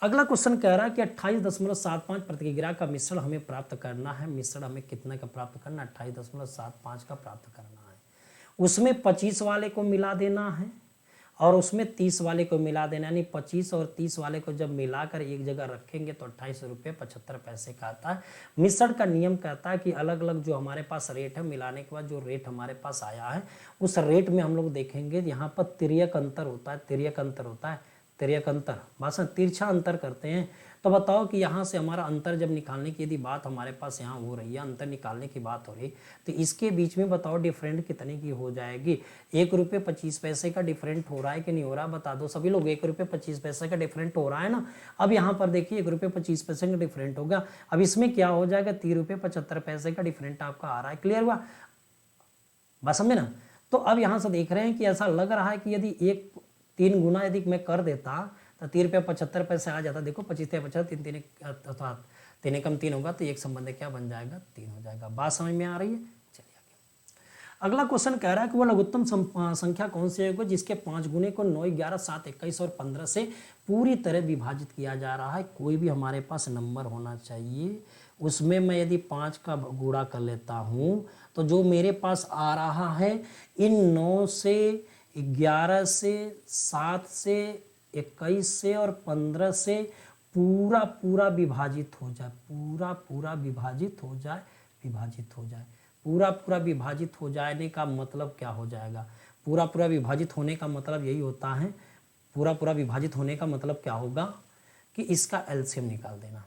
अगला क्वेश्चन कह रहा है कि 28.75 प्रतिक्रिया का मिश्रण हमें प्राप्त करना है। मिश्रण हमें कितने का प्राप्त करना है? 28.75 का प्राप्त करना है। उसमें 25 वाले को मिला देना है और उसमें 30 वाले को मिला देना, यानी 25 और 30 वाले को जब मिलाकर एक जगह रखेंगे तो 28 रुपये 75 पैसे का आता है। मिश्रण का नियम कहता है कि अलग अलग जो हमारे पास रेट है, मिलाने के बाद जो रेट हमारे पास आया है उस रेट में हम लोग देखेंगे यहाँ पर तिर्यक अंतर होता है। तिर्यक अंतर भाषण तिरछा अंतर करते हैं। तो बताओ कि यहाँ से हमारा अंतर जब निकालने की यदि बात हमारे पास यहाँ हो रही है, अंतर निकालने की बात हो रही, तो इसके बीच में बताओ डिफरेंट कितने की हो जाएगी? 1 रुपये 25 पैसे का डिफरेंट हो रहा है कि नहीं हो रहा? बता दो सभी लोग। 1 रुपये 25 पैसे का डिफरेंट हो रहा है ना। अब यहाँ पर देखिए 1 रुपये 25 पैसे का डिफरेंट होगा। अब इसमें क्या हो जाएगा? 3 रुपये 75 पैसे का डिफरेंट आपका आ रहा है। क्लियर हुआ बात? समझे ना? तो अब यहाँ से देख रहे हैं कि ऐसा लग रहा है कि यदि एक 3 गुना यदि मैं कर देता तो 3 रुपये 75 पैसे आ जाता। देखो 25 75 तीन तीन अर्थात 3 एकम 3 होगा तो एक संबंध क्या बन जाएगा 3 हो जाएगा। बात समझ में आ रही है। चलिए आगे अगला क्वेश्चन कह रहा है कि वह लघुत्तम संख्या कौन सी है जिसके 5 गुने को 9, 11, 7, 21 और 15 से पूरी तरह विभाजित किया जा रहा है। कोई भी हमारे पास नंबर होना चाहिए, उसमें मैं यदि 5 का गुणा कर लेता हूँ तो जो मेरे पास आ रहा है इन 9 से, 11 से, 7 से, 21 से और 15 से पूरा पूरा विभाजित हो जाए, पूरा पूरा विभाजित हो जाए, विभाजित हो जाए। पूरा पूरा विभाजित हो जाने का मतलब क्या हो जाएगा? पूरा पूरा विभाजित होने का मतलब यही होता है, पूरा पूरा विभाजित होने का मतलब क्या होगा कि इसका एलसीएम निकाल देना।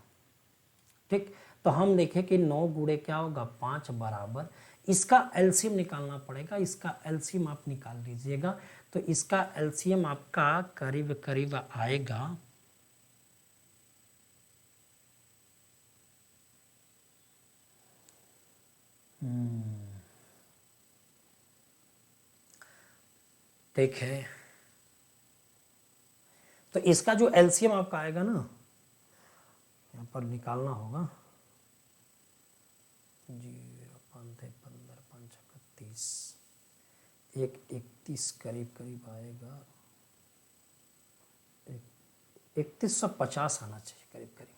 ठीक, तो हम देखें कि 9 गुणे क्या होगा 5 बराबर, इसका एलसीएम निकालना पड़ेगा। इसका एलसीएम आप निकाल लीजिएगा तो इसका एलसीएम आपका करीब करीब आएगा ठीक है। तो इसका जो एलसीएम आपका आएगा ना, यहाँ पर निकालना होगा 0, 5, 15, 5, 31, 31 करीब करीब आएगा 3150 आना चाहिए करीब करीब।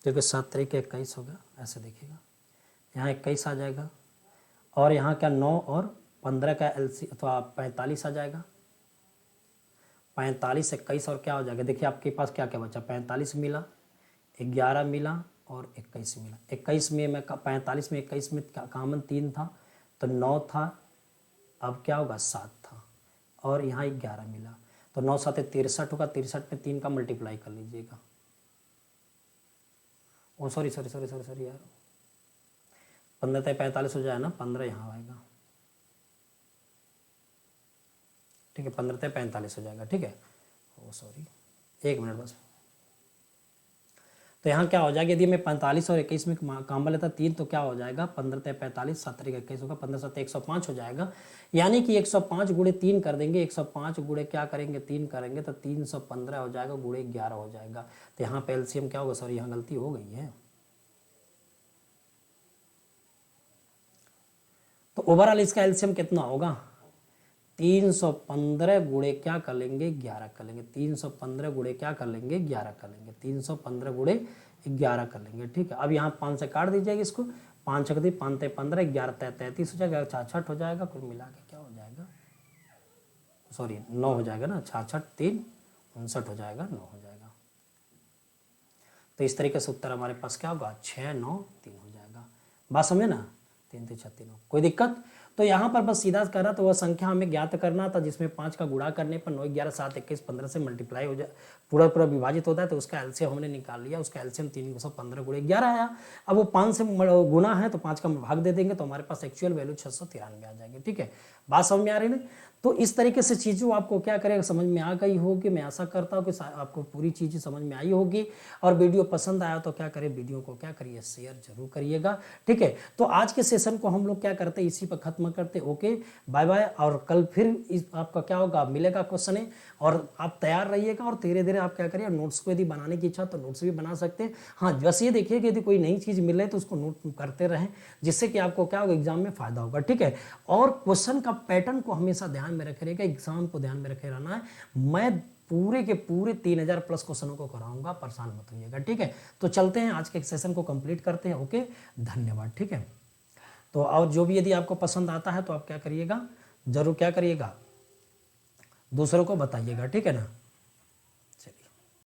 देखिए 7 तरीके 21 होगा, ऐसे देखिएगा यहाँ 21 आ जाएगा और यहाँ क्या 9 और 15 का एलसी अथवा 45 आ जाएगा। 45, 21 और क्या हो जाएगा? देखिए आपके पास क्या क्या बचा, 45 मिला, 11 मिला और 21 मिला। 21 में मैं 45 में 21 में कॉमन 3 था तो 9 था, अब क्या होगा 7 था और यहाँ 11 मिला तो 9 7 63 होगा। 63 में 3 का मल्टीप्लाई कर लीजिएगा। ओ सॉरी यार, 15 तय 45 हो जाए ना, 15 यहाँ आएगा। ठीक है, 15 तय 45 हो जाएगा। ठीक है, ओ सॉरी 1 मिनट बस। तो यहाँ क्या हो जाएगा, यदि मैं 45 और 21 में कॉमन लेता 3 तो क्या हो जाएगा 15 तय 45, 7 तरीके 21 होगा, 15 7 105 हो जाएगा। यानी कि 105 गुणे 3 कर देंगे, 105 गुणे क्या करेंगे 3 करेंगे तो 315 हो जाएगा, गुणे 11 हो जाएगा। तो यहाँ पे एलसीएम क्या होगा, सॉरी यहाँ गलती हो गई है। तो ओवरऑल इसका एलसीएम कितना होगा 315 गुणे क्या कर लेंगे 11 कर लेंगे। 315 गुणे क्या कर लेंगे 11 कर लेंगे। 315 गुणे 11 कर लेंगे। ठीक है, अब यहाँ 5 से काट दीजिएगा इसको, 5 छक दी 5 15, 11 33 हो जाएगा, 66 हो जाएगा। कुल मिला के क्या हो जाएगा, सॉरी 9 हो जाएगा ना, 66 3 59 हो जाएगा, 9 हो जाएगा। तो इस तरीके से उत्तर हमारे पास क्या होगा 6 9 3 हो जाएगा। बात समझे ना, 3 3 6 3। कोई दिक्कत? तो यहाँ पर बस सीधा करना तो वह संख्या हमें ज्ञात करना था जिसमें 5 का गुणा करने पर 9 11 7 21 15 से मल्टीप्लाई हो जाए, पूरा पूरा विभाजित होता है। तो उसका एलसीएम हमने निकाल लिया, उसका एलसीएम 315 गुणे 11 आया। अब वो 5 से गुना है तो 5 का भाग दे देंगे तो हमारे पास एक्चुअल वैल्यू 693 आ जाएगी। ठीक है, बात समझ में आ रही है ना? तो इस तरीके से चीज़ों आपको क्या करेगा समझ में आ गई होगी। मैं आशा करता हूँ कि आपको पूरी चीज़ें समझ में आई होगी। और वीडियो पसंद आया तो क्या करें, वीडियो को क्या करिए शेयर जरूर करिएगा। ठीक है, तो आज के सेशन को हम लोग क्या करते हैं इसी पर खत्म करते। Okay, bye bye. और कल फिर आपका क्या होगा मिलेगा क्वेश्चन है, और आप तैयार रहिएगा। और धीरे धीरे आप क्या करिए नोट्स को यदि बनाने की इच्छा तो नोट्स भी बना सकते हैं। हाँ, बस ये देखिए कि यदि कोई नई चीज़ मिले तो उसको नोट करते रहें, जिससे कि आपको क्या होगा एग्जाम में फायदा होगा। ठीक है, और क्वेश्चन का पैटर्न को हमेशा ध्यान में रखे रहेगा, एग्जाम को ध्यान में रखे रहना है। मैं पूरे के पूरे 3000 प्लस क्वेश्चनों को कराऊंगा, परेशान मत होइएगा। ठीक है, तो चलते हैं आज के सेशन को कंप्लीट करते हैं। ओके, धन्यवाद। ठीक है, तो और जो भी यदि आपको पसंद आता है तो आप क्या करिएगा, जरूर क्या करिएगा दूसरों को बताइएगा। ठीक है ना।